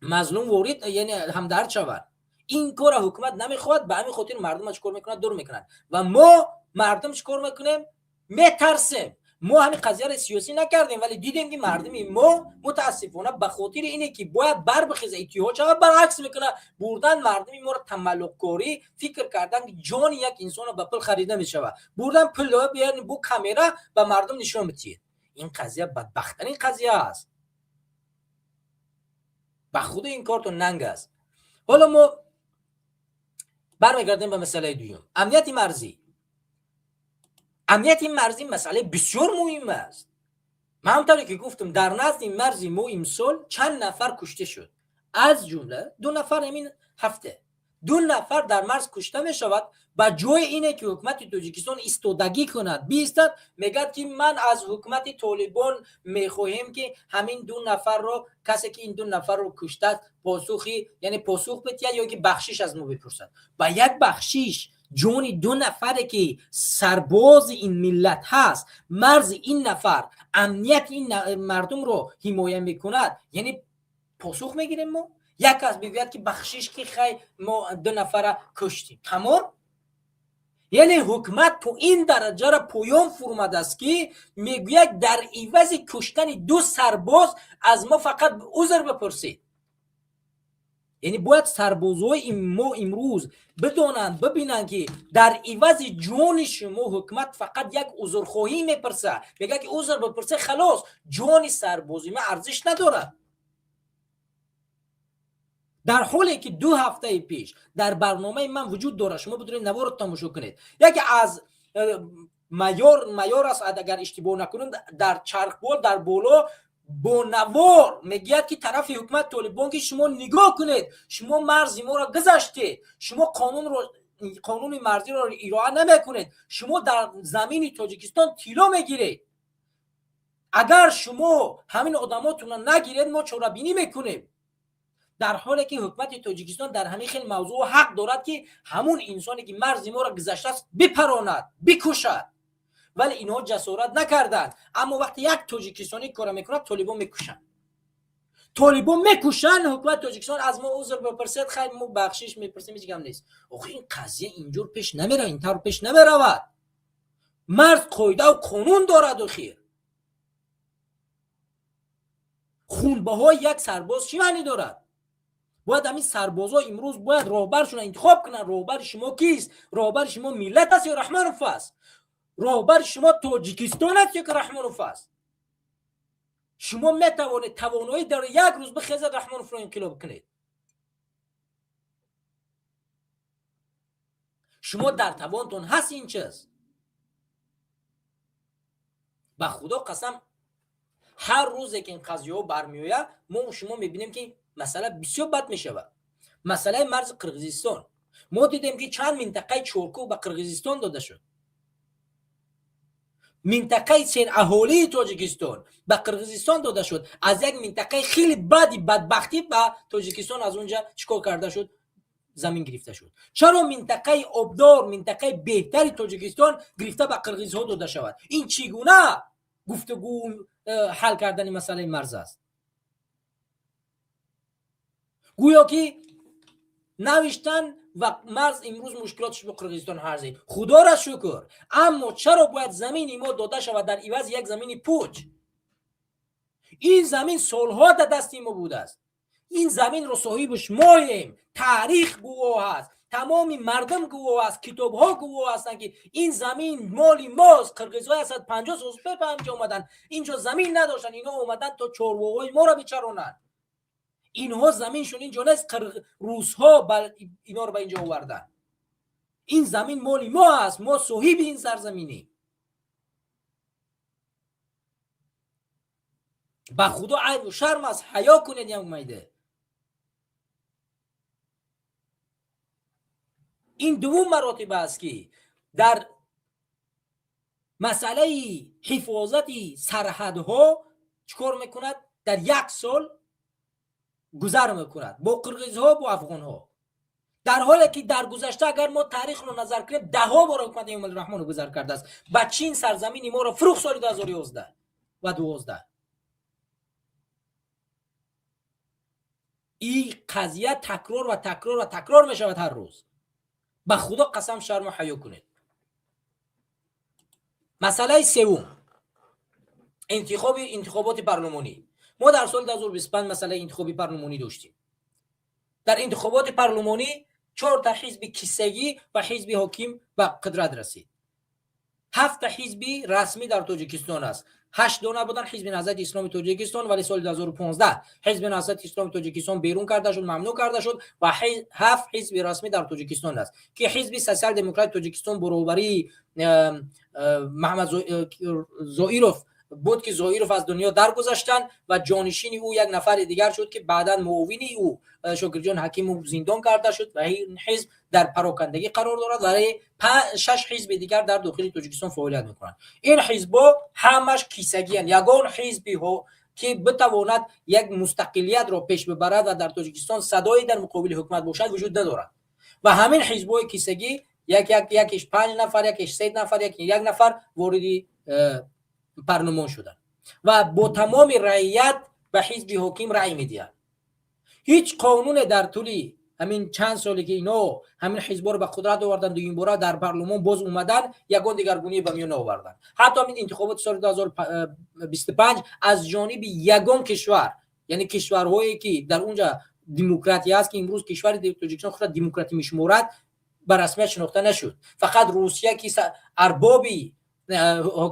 مظلوم وارد یعنی هم درد شوند. این کار حکومت نمیخواد، به همین خاطر مردم چیکار میکنن؟ دور میکنن و ما مردم چیکار میکنیم؟ میترسیم. ما همین قضیه را سیاسی نکردیم ولی دیدیم که مردم ما متاسفانه به خاطر اینه که باید بر بخیزه اتحاد شود برعکس میکنه. بردن مردم ما را تملق‌کاری فکر کردن که جان یک انسان را به پول خریده میشود. بردن پول بیان بو کامera به مردم نشون بدید. این قضیه بدبختانه قضیه است. به خود این کار تو ننگ است. حالا ما برمیگردیم به مسئله دوم، امنیت مرزی. امنیت مرزی مسئله بسیار مهم است. من همونطوری که گفتم در نزد مرزی ما امسال چند نفر کشته شد، از جمله 2 نفر همین هفته 2 نفر در مرز کشته می شود. با جای اینه که حکومت تاجیکستان ایستادگی کند بیستد، میگه که من از حکومت طالبان میخواهیم که همین 2 نفر رو، کسی که این 2 نفر رو کشته پاسخی، یعنی پاسخ بده یا که بخشش از ما بپرسد. با یک بخشش جون 2 نفره که سرباز این ملت هست، مرز این نفر، امنیت این مردم رو حمایت میکند، یعنی پاسخ میگیریم ما. یک کس بگوید که بخشش که خیلی ما 2 نفر کشتیم، تمام. یعنی حکومت تو این درجه را پایان فرموده است که میگوید در عوض کشتن 2 سرباز از ما فقط عذر بپرسید. یعنی باید سربازهای ما امروز بدانند، ببینند که در عوض جان شما حکومت فقط یک عذرخواهی میپرسه، میگه که عذر بپرسه خلاص، جان سربازی ما ارزش نداره. در حالی که 2 هفته پیش در برنامه من وجود داره، شما بتونید نوار رو تماشا کنید، یکی از مایور است اگر اشتباه نکنم، در چرخبال در بالا با نوار میگه که طرف حکومت طالبان که شما نگاه کنید، شما مرز ما را گذاشتید، شما قانون مرزی را اجرا نمیکنید، شما در زمین تاجیکستان طلا میگیرید، اگر شما همین آدماتون را نگیرید ما چاره‌بینی میکنیم. در حالی که حکومت تاجیکستان در همین خیلی موضوع حق دارد که همون انسانی که مرز ما را گذشته است بپراند، بکشد، ولی اینها جسارت نکردند. اما وقتی یک تاجیکستانی کار میکند، طالبان میکشند، حکومت تاجیکستان از ما عذر بپرسید، خیلی ما بخشش میپرسیم، هیچ هم نیست. آخه این قضیه اینجور پیش نمیره، اینطور پیش نمیرود. مرز قاعده و قانون دارد و خیر. خونبهای یک سرباز چی معنی دارد؟ باید همین سربازا امروز باید راهبرشون انتخاب کنن. راهبر شما کیست؟ راهبر شما ملت است یا رحمانوف است؟ راهبر شما تاجیکستان است یا که رحمانوف است؟ شما میتوانید توانایی در یک روز بخیزید رحمانوف رو انقلاب کنید. شما در توانتون هست این چیز؟ به خدا قسم هر روزی که این قضیه ها برمیآید ما شما میبینیم که مسئله بسیار بد میشود. مسئله مرز قرقیزستان، ما دیدیم که چند منطقه چورکو به قرقیزستان داده شد. منطقه سین اهالی تاجیکستان به قرقیزستان داده شد. از یک منطقه خیلی بدبختی به تاجیکستان از اونجا چیکار کرده شد؟ زمین گرفته شد. چرا منطقه آبدار، منطقه بهتری تاجیکستان گرفته به قرقیزها داده شود؟ این چگونه گفتگو حل کردن مسئله مرز است؟ گویا که نوشتن و مرز امروز مشکلاتش با قرقیزستان هرزید. خدا را شکر. اما چرا باید زمین ما داده شود در عوض یک زمین پوچ؟ این زمین سالها در دست ما بوده است. این زمین رو صاحبش ماییم. تاریخ گواه است، تمام مردم گواه است، کتاب ها گواه هستند که این زمین مالی ماست. قرقیزهای 150 سال پیش اومدن اینجا زمین نداشتن، اینا اومدن تا چارواهای ما را بچرونن. اینها زمینشون اینجا نیست، روس‌ها اینا رو به اینجا آوردن. این زمین مالی ما است، ما صاحب این سرزمینی. به خدا عیب و شرم است، حیا کنید. یک میده این دوم مراتب است که در مسئله حفاظت سرحدها چکار میکند؟ در 1 سال گذر میکند با قرقیزها، با افغانها، در حالی که در گذشته اگر ما تاریخ رو نظر کنیم 10 بار حکومت امام الرحمن رو گذر کرده است. با چین سرزمین ما رو فروخت سال 2011 و 12. این قضیه تکرار و تکرار و تکرار می شود هر روز. به خدا قسم شرم و حیا کنید. مسئله سوم، انتخابات پارلمانی. ما در سال 2025 مسئله انتخابی پارلمانی داشتیم. در انتخابات پارلمانی 4 تا حزب کیسگی و حزب حاکم به قدرت رسید. 7 تا حزب رسمی در تاجیکستان است. 8 دانه بودن حزب نهضت اسلامی تاجیکستان، ولی سال 2015 حزب نهضت اسلامی تاجیکستان بیرون کرده شد، ممنوع کرده شد و 7 حزب رسمی در تاجیکستان است که حزب سوسیال دموکرات تاجیکستان برابری محمد زائیروف بود که زاهیروف از دنیا درگذشتن و جانشین او یک نفر دیگر شد که بعدا معاون او شکرجان حکیموف زندان کرده شد و این حزب در پراکندگی قرار دارد. برای 6 حزب دیگر در داخل تاجیکستان فعالیت میکنند. این حزب‌ها همش کیسگی اند. یگان حزبی ها که بتواند یک مستقلیت را پیش ببرد و در تاجیکستان صدایی در مقابل حکومت باشد وجود ندارد و همین حزب‌های کیسگی یکیش 5 نفر، یکیش 3 نفر، یک نفر وارد پارلمان شدن و با تمام رعیت به حزب حاکم رأی میدهند. هیچ قانون در طول همین چند سالی که اینا همین حزب‌ها رو به قدرت آوردن، این بار در پارلمان باز اومدن یگان دیگرگونی به میان آوردن. حتی همین انتخابات سال 2025 از جانب یگان کشور، یعنی کشورهایی که در اونجا دموکراسی است که امروز کشور تاجیکستان خود دموکراتی میشمارد به رسمیت شناخته نشد. فقط روسیه که اربابی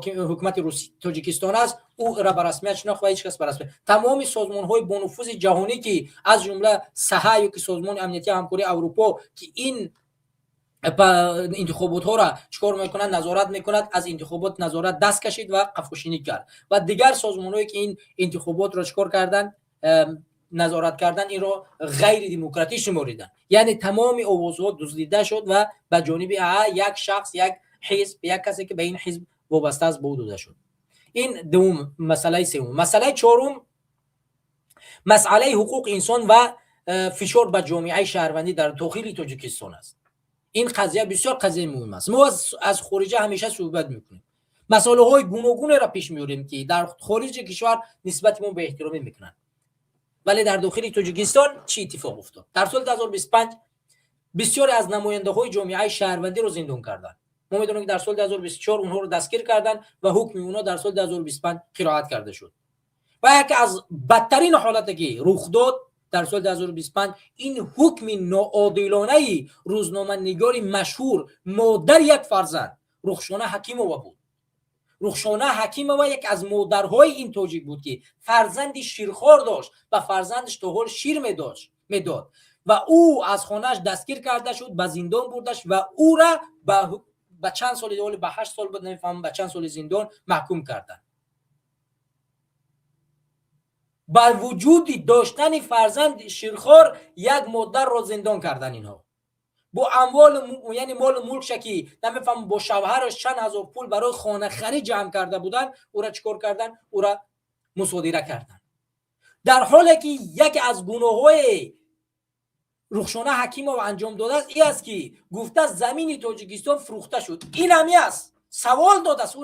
حکومت روسی تاجیکستان است او را به رسمیت شناخت و هیچ کس به رسمیت. تمام سازمان‌های با نفوذ جهانی که از جمله سها که سازمان امنیتی همکاری اروپا که این انتخابات ها را چیکار میکنند، نظارت میکند، از انتخابات نظارت دست کشید و قفقشینی کرد و دیگر سازمان‌هایی که این انتخابات را چیکار کردن، نظارت کردن، این را غیر دموکراتیک شماریدن. یعنی تمام آوازها دزدیده شد و به جانب یک شخص، یک حزب، یک کسی که به این حزب وابسته است بوده شد. این دوم مسئله سوم. مسئله چهارم مسئله حقوق انسان و فشار به جامعه شهروندی در داخل تاجیکستان است. این قضیه بسیار قضیه مهم است. ما از خارجه همیشه صحبت میکنیم، مسائل های گوناگون را پیش میاریم که در خارج کشور نسبت ما به احترامی میکنن، ولی در داخل تاجیکستان چی اتفاق افتاد؟ در سال 2025 بسیاری از نماینده های جامعه شهروندی رو زندان کردند. ما میدونیم که در سال 2024 اونها رو دستگیر کردند و حکم اونها در سال 2025 قرائت کرده شد. و یکی از بدترین حالاتی که رخ داد در سال 2025 این حکم ناعادلانه روزنامه نگار مشهور مادر یک فرزند رخشانه حکیمووا بود. رخشانه حکیمووا یک از مادرهای این تاجیک بود که فرزندی شیرخوار داشت و فرزندش تا حال شیر میداد و او از خانهش دستگیر کرده شد، به زندان بردش و او را به چند سال دیگه، به 8 سال بود نمیفهمم به چند سال زندان محکوم کردن. با وجود داشتن فرزند شیرخوار یک مادر را زندان کردن اینها. با اموال یعنی مال ملکش که نمیفهمم با شوهرش چند هزار پول برای خانه خرید جمع کرده بودن، او را چیکار کردن؟ او را مصادره کردن. در حالی که یکی از گناه‌های رخشانه حکیمووا انجام داده است این است که گفته زمین تاجیکستان فروخته شد. این همی است، سوال داده است،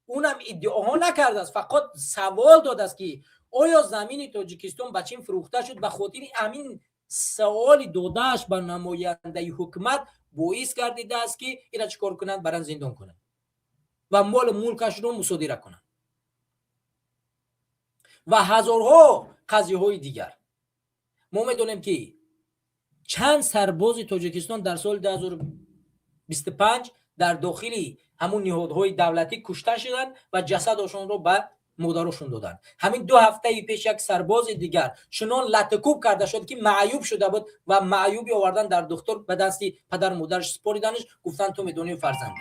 اونم ادعاها نکرده است، فقط سوال داده است که آیا زمین تاجیکستان به چین فروخته شد. به خاطر همین سوال دادهش به نماینده حکومت باعث گردیده است که اینا چیکار کنند؟ برن زندان کنند و مال ملکش رو مصادره کنند و هزارها قضیه های دیگر. ما میدونیم که چند سرباز تاجیکستان در سال 2025 در داخل همون نهادهای دولتی کشته شدند و جسدشون رو به مادرشون دادن. همین 2 هفته پیش یک سرباز دیگر چنان لطکوب کرده شد که معیوب شده بود و معیوبی آوردن در دکتر به دست پدر مادرش سپاریدنش، گفتن تو میدونی فرزنده.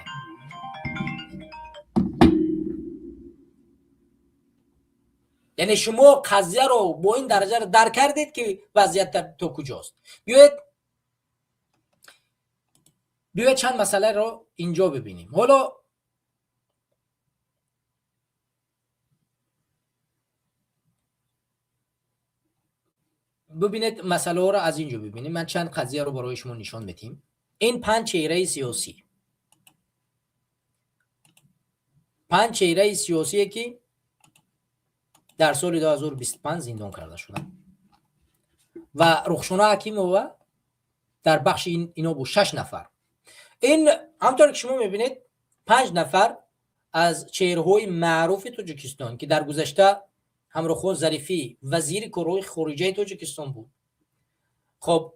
یعنی شما قضیه رو با این درجه رو درک کردید که وضعیت تا کجاست. بیاید چند مسئله رو اینجا ببینیم. حالا ببینید مسئله ها رو از اینجا ببینیم. من چند قضیه رو برای شما نشان بدیم. این 5 چهره سیاسی، 5 چهره سیاسی که در سال 2025 زندان کرده شدن و رخشانه حکیمووا در بخش اینا بود 6 نفر. این همطور که شما میبینید 5 نفر از چهره‌های معروف تاجیکستان که در گذشته همراه ظریفی وزیر کارهای خارجه تاجیکستان بود. خب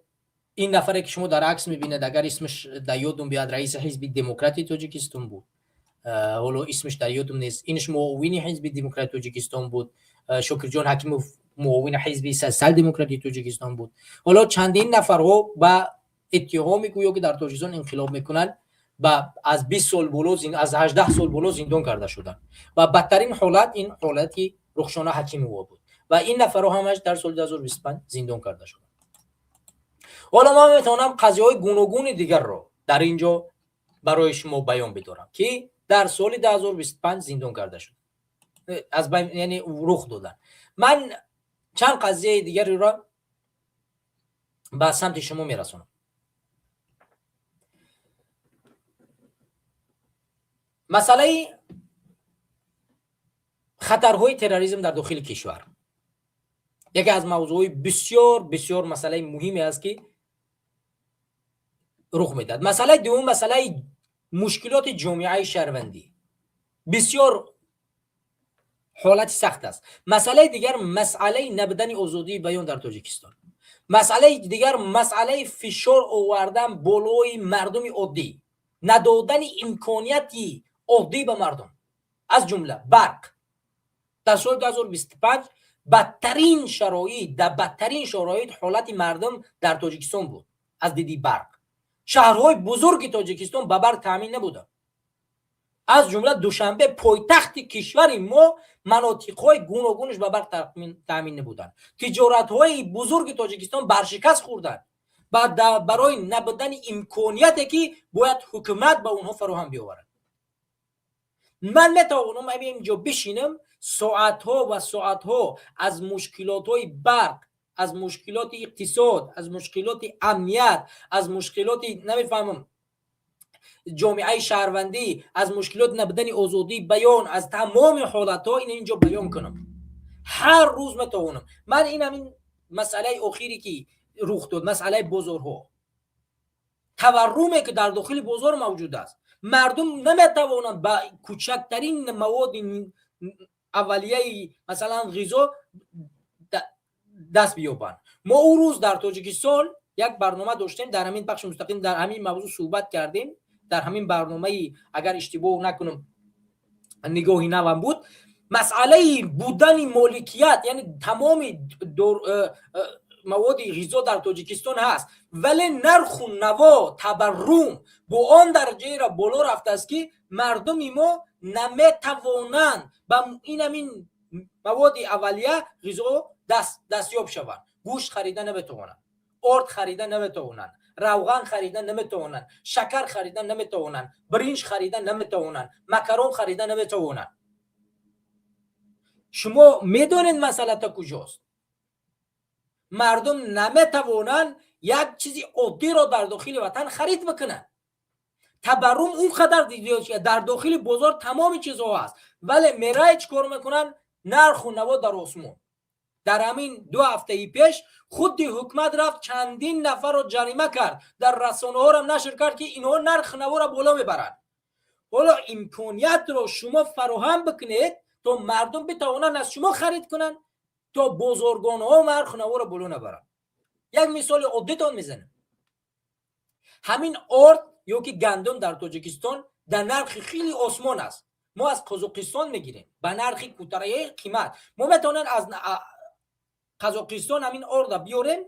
این نفری که شما در عکس میبینید اگر اسمش در یادم بیاد رئیس حزب دموکراتی تاجیکستان بود، حالا اسمش در یادم نیست، اینش معاون حزب دموکراتی تاجیکستان بود. شکرجان حکیموف معاون حزب سوسیال دموکراتی تاجیکستان بود. حالا چندین نفرها با اتهام میگوید که در تاجیکستان انقلاب میکنن و از 20 سال بالا از 18 سال بالا زندان کرده شدن و بدترین حالت این حالتی رخشانه حکیمی بود و این نفرها همش در سال 2025 زندان کرده شدن. حالا من میتونم قضیه‌های گوناگون دیگر رو در اینجا برای شما بیان بدارم که در سال 2025 زندان کرده شد، از یعنی رخ دادن. من چند قضیه دیگری را به سمت شما میرسونم. مسئله خطرهای تروریسم در داخل کشور یکی از موضوعی بسیار بسیار مسئله مهمی است که رخ میداد. مسئله دوم مسئله مشکلات جامعه شهروندی بسیار حالت سخت است. مسئله دیگر مسئله نبودن آزادی بیان در تاجیکستان. مسئله دیگر مسئله فشار آوردن بالای مردم عادی، ندادن امکانیتی عادی به مردم، از جمله برق. در سال 2025 بدترین شرایط حالت مردم در تاجیکستان بود از دیدی برق. شهرهای بزرگ تاجیکستان به برق تامین نبودند، از جمله دوشنبه پایتخت کشور ما مناطق‌های گوناگونش به برق تامین نبودند. تجارت‌های بزرگ تاجیکستان برشکست خوردند برای نبودن امکانیتی که باید حکومت به اونها فراهم بیاورد. من میتوانم اینجا بشینم ساعت‌ها و ساعت‌ها از مشکلات‌های برق، از مشکلات اقتصاد، از مشکلات امنیت، از مشکلات نمیفهمم جامعه شهروندی، از مشکلات نبودن آزادی بیان، از تمام حالت‌ها اینجا بیان کنم. هر روز میتوانم. من همین مسئله اخیری که رخ داد، مسئله بازارها، تورمی که در داخل بازار موجود است، مردم نمیتوانند با کوچکترین مواد اولیه مثلا غذا دست بیابند. ما اون روز در تاجیکستان یک برنامه داشتیم، در همین بخش مستقیم در همین موضوع صحبت کردیم. در همین برنامه اگر اشتباه نکنم نگاهی نوام بود، مسئله بودن مالکیت، یعنی تمام مواد غذا در تاجیکستان هست ولی نرخ و نوا تورم با آن درجه را بالا رفته است که مردم ما نمیتوانند به این مواد اولیه غذا دستیاب شوند. گوشت خریدن نمیتوانند، آرد خریدن نمیتوانند، روغن خریدن نمیتوانند، شکر خریدن نمیتوانند، برنج خریدن نمیتوانند، مکرون خریدن نمیتوانند. شما میدونید مسئله تا کجاست؟ مردم نمیتوانند یک چیزی عادی را در داخل وطن خرید بکنند. تورم اون قدر دیده در داخل بازار تمام چیزها هست ولی میرای چیکار میکنن؟ نرخ و نوا در آسمان. در همین 2 هفته پیش خود حکومت رفت چندین نفر رو جریمه کرد، در رسانه ها هم نشر کرد که اینها نرخ نوا را بالا میبرند. حالا امکانیت رو شما فراهم بکنید تا مردم بتوانند از شما خرید کنند تا بازارگان ها نرخ نوا را بالا نبرند. یک مثال عادی تان میزنم. همین آرد یا که گندم در تاجیکستان در نرخ خیلی آسمان است. ما از قزاقستان میگیریم به نرخ کوتاه قیمت. ما میتونن از قزاقستان همین آرد بیاریم،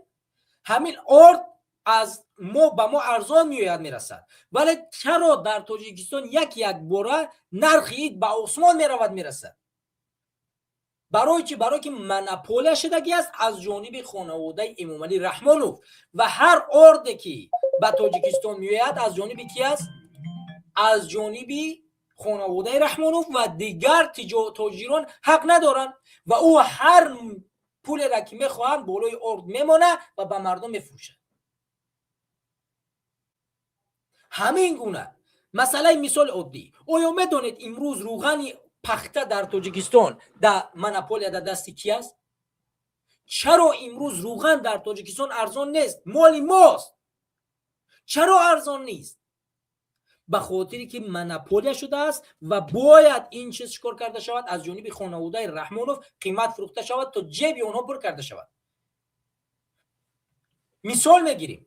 همین آرد از ما به ما ارزان میرسد ولی چرا در تاجیکستان یک باره نرخی به آسمان میرسد؟ برای چی؟ برای که مناپوله شدگی است از جانب خانواده امامعلی رحمانوف و هر آردی که به تاجیکستان میآید از جانب کی است؟ از جانب خانواده رحمانوف و دیگر تاجران حق ندارند و او هر پول را که میخواهند بالای آرد میمانه و به مردم میفروشه. همین گونه مسئله مثال عادی. آیا میدونید امروز روغن پخته در تاجیکستان در مناپول در دست کی است؟ چرا امروز روغن در تاجیکستان ارزان نیست؟ مال ماست. چرا ارزان نیست؟ به خاطری که مناپول شده است و باید این چیز چکار کرده شود؟ از جانب خانواده رحمانوف قیمت فروخته شود تا جیب اونها پر کرده شود. مثال میگیریم،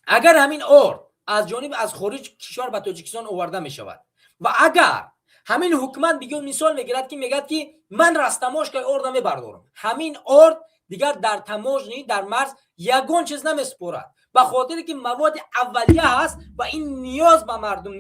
اگر همین آرد از جانب از خارج کشور به تاجیکستان آورده می شود و اگر همین حکومت دیگه مثال میگیرد که میگه که من رستماش که آرد میبردارم، همین آرد دیگر در تماجنی در مرز یگان چیز نمیسپرد، به خاطر که مواد اولیه هست و این نیاز به مردم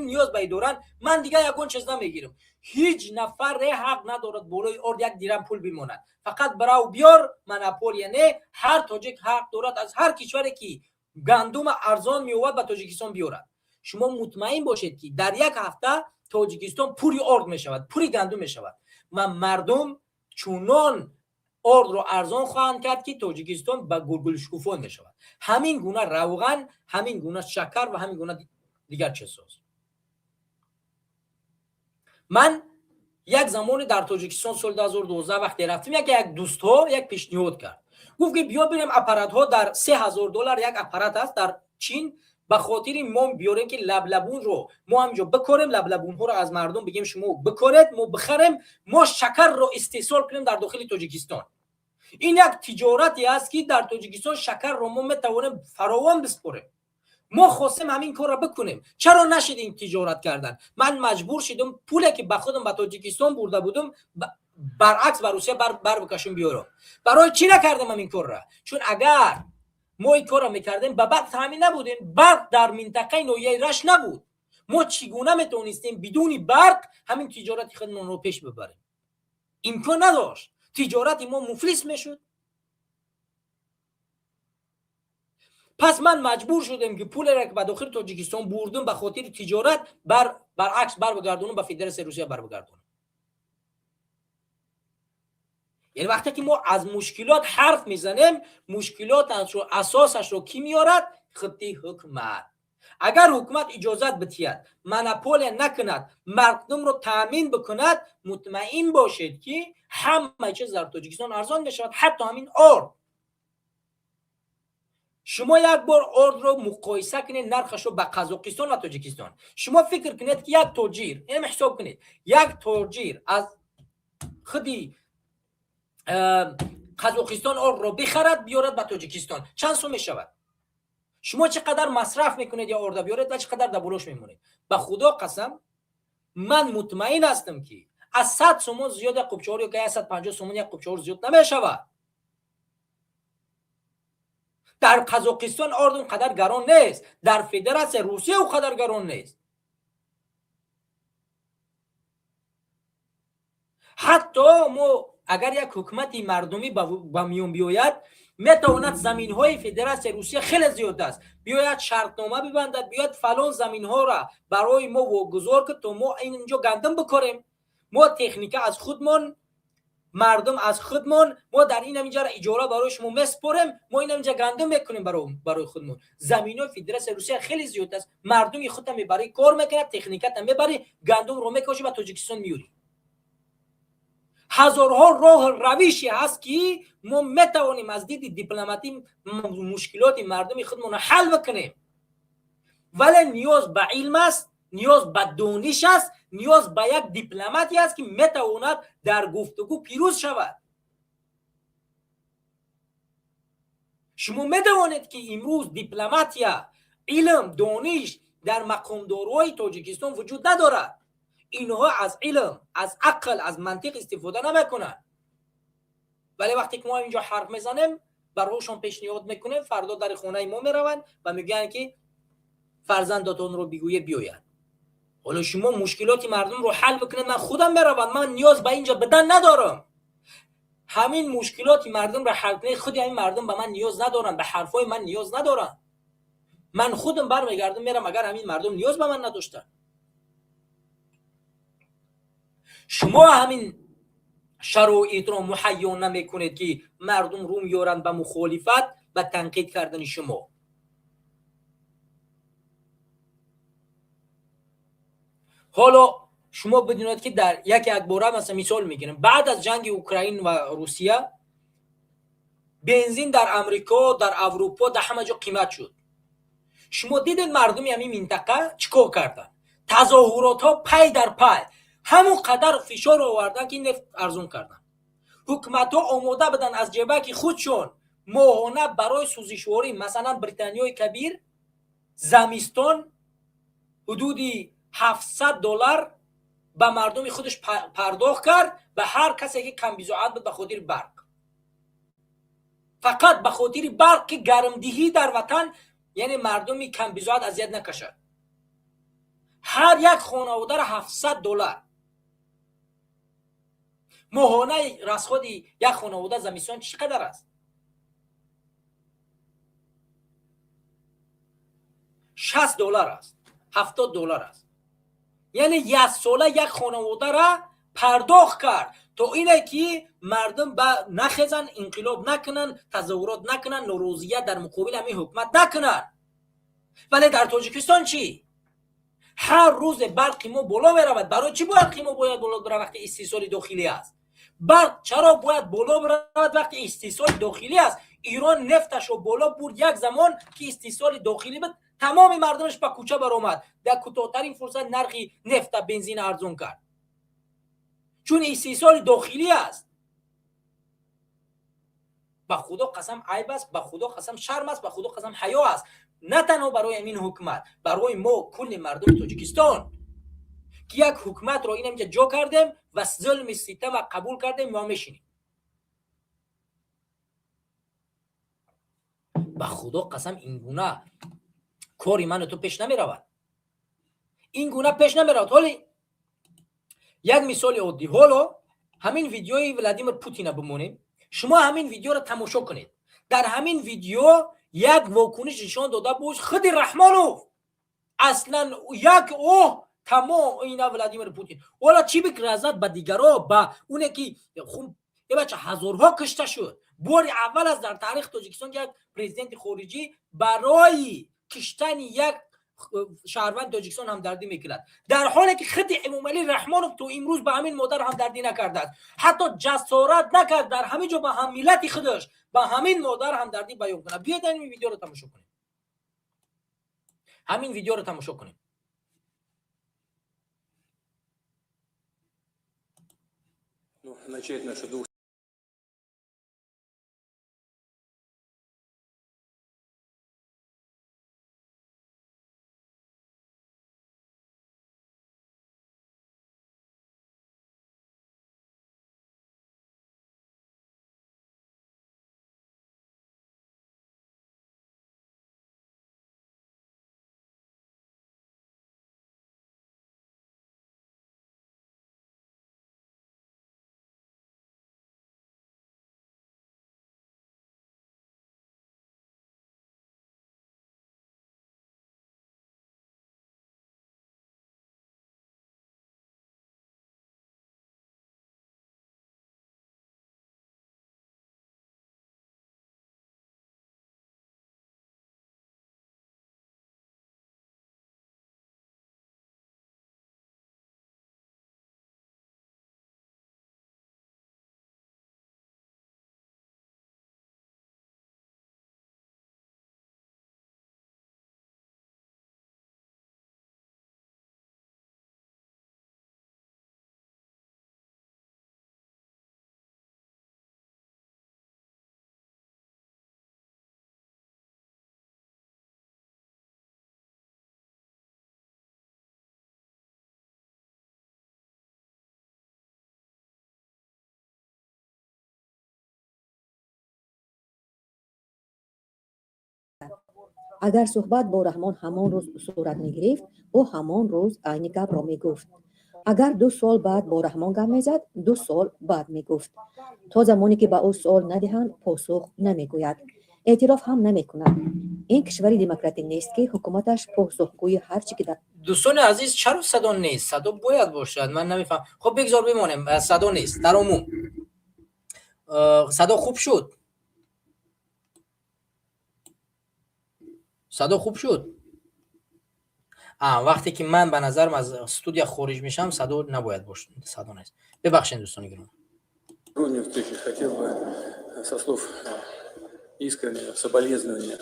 نیاز به دارن. من دیگه یگان چیز نمیگیرم. هیچ نفر حق ندارد بالای ارد یک دیرم پول بماند. فقط برای بیار مناپول، یعنی هر تاجیک حق دارد از هر کشوری که گندم ارزان میواد به تاجیکستان بیارد. شما مطمئن باشید که در یک هفته تاجیکستان پوری ارد میشود، پوری گندم میشود و مردم چونان ارد رو ارزان خواهند کرد که تاجیکستان به گلگل شکوفان میشود. همین گونه روغن، همین گونه شکر و همین گونه دیگر چیزها. من یک زمانی در تاجیکستان سال 2012 وقتی رفتم، یک دوست ها یک پیشنهاد کرد، گفت که بیا بریم اپارات ها در $3000 یک اپارات است در چین، به خاطر ما بیاریم که لبلبون رو ما همینجا بکاریم، لبلبون ها رو از مردم بگیم شما بکارید، ما بخریم، ما شکر رو استحصال کنیم در داخل تاجیکستان. این یک تجارتی است که در تاجیکستان شکر رو ما میتوانیم فراوان بسپاریم. ما خواستیم همین کار را بکنیم، چرا نشدیم تجارت کردن؟ من مجبور شدم پولی که به خودم به تاجیکستان برده بودم برعکس به روسیه بر بکشم بیارم. برای چی نکردم همین کار را؟ چون اگر ما این کار را میکردیم به بعد تامین نبودیم، برق در منطقه ناحیه رشت نبود، ما چگونه میتونستیم بدون برق همین تجارت خودمون رو پیش ببریم؟ امکان نداشت، تجارت ما مفلس میشد. پس من مجبور شدم که پول را که به داخل تاجیکستان بردم به خاطر تجارت برعکس بگردونم به فدراسیون روسیه بگردونم. یعنی وقتی که ما از مشکلات حرف میزنیم، مشکلات اساسش رو کی میارد؟ خطی حکومت. اگر حکومت اجازت بتید مناپول نکند، مردم رو تامین بکند، مطمئن باشید که همه چیز در تاجیکستان ارزان میشود، حتی همین ارد. شما یک بار ارد رو مقایسه کنید نرخش رو با قزاقستان و تاجیکستان. شما فکر کنید که یک تاجر، اینم حساب کنید، یک تاجر از خودی قزاقستان ارد رو بخرد بیارد به تاجیکستان چند سو میشود؟ شما چقدر مصرف میکنید یا ارد بیارید و چقدر دبولوش میمونید؟ به خدا قسم من مطمئن هستم که از 100 سومون زیاد یک قوچه‌ور یا که 150 سومون یک قوچه‌ور زیاد نمیشود. در قزاقستان ارد اونقدر گران نیست، در فدراسیون روسیه اونقدر گران نیست. حتی ما اگر یک حکومتی مردمی با میون بیاید، میتواند زمین‌های فدراسیون روسیه خیلی زیاد است، بیاید شرطنامه ببندد، بیاید فلان زمین‌ها را برای ما واگذار کنید تا ما اینجا گندم بکاریم، ما تکنیک از خودمان، مردم از خودمان، ما در این اینجا را اجاره برای شما میسپاریم، ما این اینجا گندم میکنیم برای خودمون. زمین‌های فدراسیون روسیه خیلی زیاد است، مردم خودت میبری کار میکنه، تکنیکت هم میبری، گندم رو میکشی و تاجیکستان میاری. هزارها راه روشی هست که ما میتوانیم از دید دیپلماتی مشکلات مردم خودمون حل بکنیم، ولی نیاز به علم است، نیاز به دانش است، نیاز به یک دیپلماتی است که میتواند در گفتگو پیروز شود. شما میدانید که امروز دیپلماتیا، علم، دانش در مقامدارای تاجیکستان وجود ندارد. اینها از علم، از عقل، از منطق استفاده نمیکنن، ولی وقتی که ما اینجا حرف میزنیم برایشان پیشنهاد میکنیم، فردا در خانه ما میروند و میگن که فرزندتون رو بگویه بیاید. حالا شما مشکلات مردم رو حل بکنید، من خودم میروم، من نیاز به اینجا بدن ندارم. همین مشکلات مردم رو حل کنید، خود همین مردم به من نیاز ندارن، به حرفای من نیاز ندارن. من خودم برمیگردم میرم اگر همین مردم نیاز به من نداشتن. شما همین شرایط رو مهیا نمیکنید که مردم رو میارن به مخالفت، به تنقید کردن شما. حالا شما بدونید که در یک باره مثلا مثال میگیرم، بعد از جنگ اوکراین و روسیه بنزین در امریکا، در اروپا، در همه جا قیمت شد. شما دیدید مردم همین منطقه چیکار کردن؟ تظاهرات ها پی در پی، همون قدر فشار آوردن که نفت ارزون کردن. حکومت ها آماده بدن از جیبک خودشون ماهانه برای سوزشواری، مثلا بریتانیای کبیر زمستان حدودی $700 به مردم خودش پرداخت کرد، به هر کسی که کم بیزاعت بود به خاطر برق. فقط به خاطر برق گرمدهی در وطن، یعنی مردمی کم بیزاد اذیت نکشد. هر یک خانواده را $700 ماهانه رسخود یک خانواده زمستان چقدر است؟ $60 است، $70 است. یعنی یک ساله یک خانواده را پرداخت کرد تا اینه که مردم نخزن، انقلاب نکنن، تظاهرات نکنن، ناراضیت در مقابل همین حکومت نکنن. ولی در تاجیکستان چی؟ هر روز برق ما بالا میرود. برای چی برق ما باید بالا بره وقتی استحصال داخلی است؟ برق چرا باید بالا برود وقتی استحصال داخلی است؟ ایران نفتش رو بالا برد یک زمان که استحصال داخلی بود، تمام مردمش به کوچه برآمد، در کوتاه‌ترین فرصت نرخ نفت و بنزین ارزان کرد، چون استحصال داخلی است. به خدا قسم عیب است، به خدا قسم شرم است، به خدا قسم حیا است، نه تنها برای این حکومت، برای ما کل مردم تاجیکستان که یک حکومت را اینم که جا کردیم و ظلم ستم و قبول کردیم ما میشینیم. به خدا قسم این گونه کاری من تو پیش نمی رود، این گونه پیش نمی رود. حالی یک مثال عادی، حالا همین ویدیوی ولادیمیر پوتین بمونیم، شما همین ویدیو را تماشا کنید. در همین ویدیو یک واکنش نشان داده بود خود رحمانوف، اصلا یک اوه تمام اینا ولادیمیر پوتین. حالا چی بگرزد به دیگرها، به اونه که خب یه بچه هزارها کشته شد. بار اول از در تاریخ تاجیکستان یک پرزیدنت خارجی برای کشتن یک شهروند تاجیکستان همدردی میکند، در حالی که خود امامعلی رحمانوف تو امروز به همین مادر همدردی نکرده است، حتی جسارت نکرد در همین جا به هم ملت خودش به همین مادر همدردی بیان کنه. بیاید این ویدیو رو تماشا کنیم، همین ویدیو رو تماشا کنیم. Начать нашу двух اگر صحبت با رحمان همان روز صورت می‌گرفت، او همان روز عین گپ را میگفت. اگر 2 سال بعد با رحمان گپ میزد، 2 سال بعد میگفت. تا زمانی که به او سوال ندهند پاسخ نمیگوید، اعتراف هم نمیکند. این کشوری دموکراتیک نیست که حکومتش پاسخگوی هر چی که در دوستان عزیز، چرا صدا نیست؟ صدا باید باشد، من نمیفهم. خب بگذار بمانیم، صدا نیست. در عموم صدا خوب شد، صدا خوب شد. وقتی که من به назарم از استودیو خارج میشم صدا نباید باشه، صدا نیست. ببخشید دوستان گرامی. уровня встречи хотел бы со слов искреннего соболезнования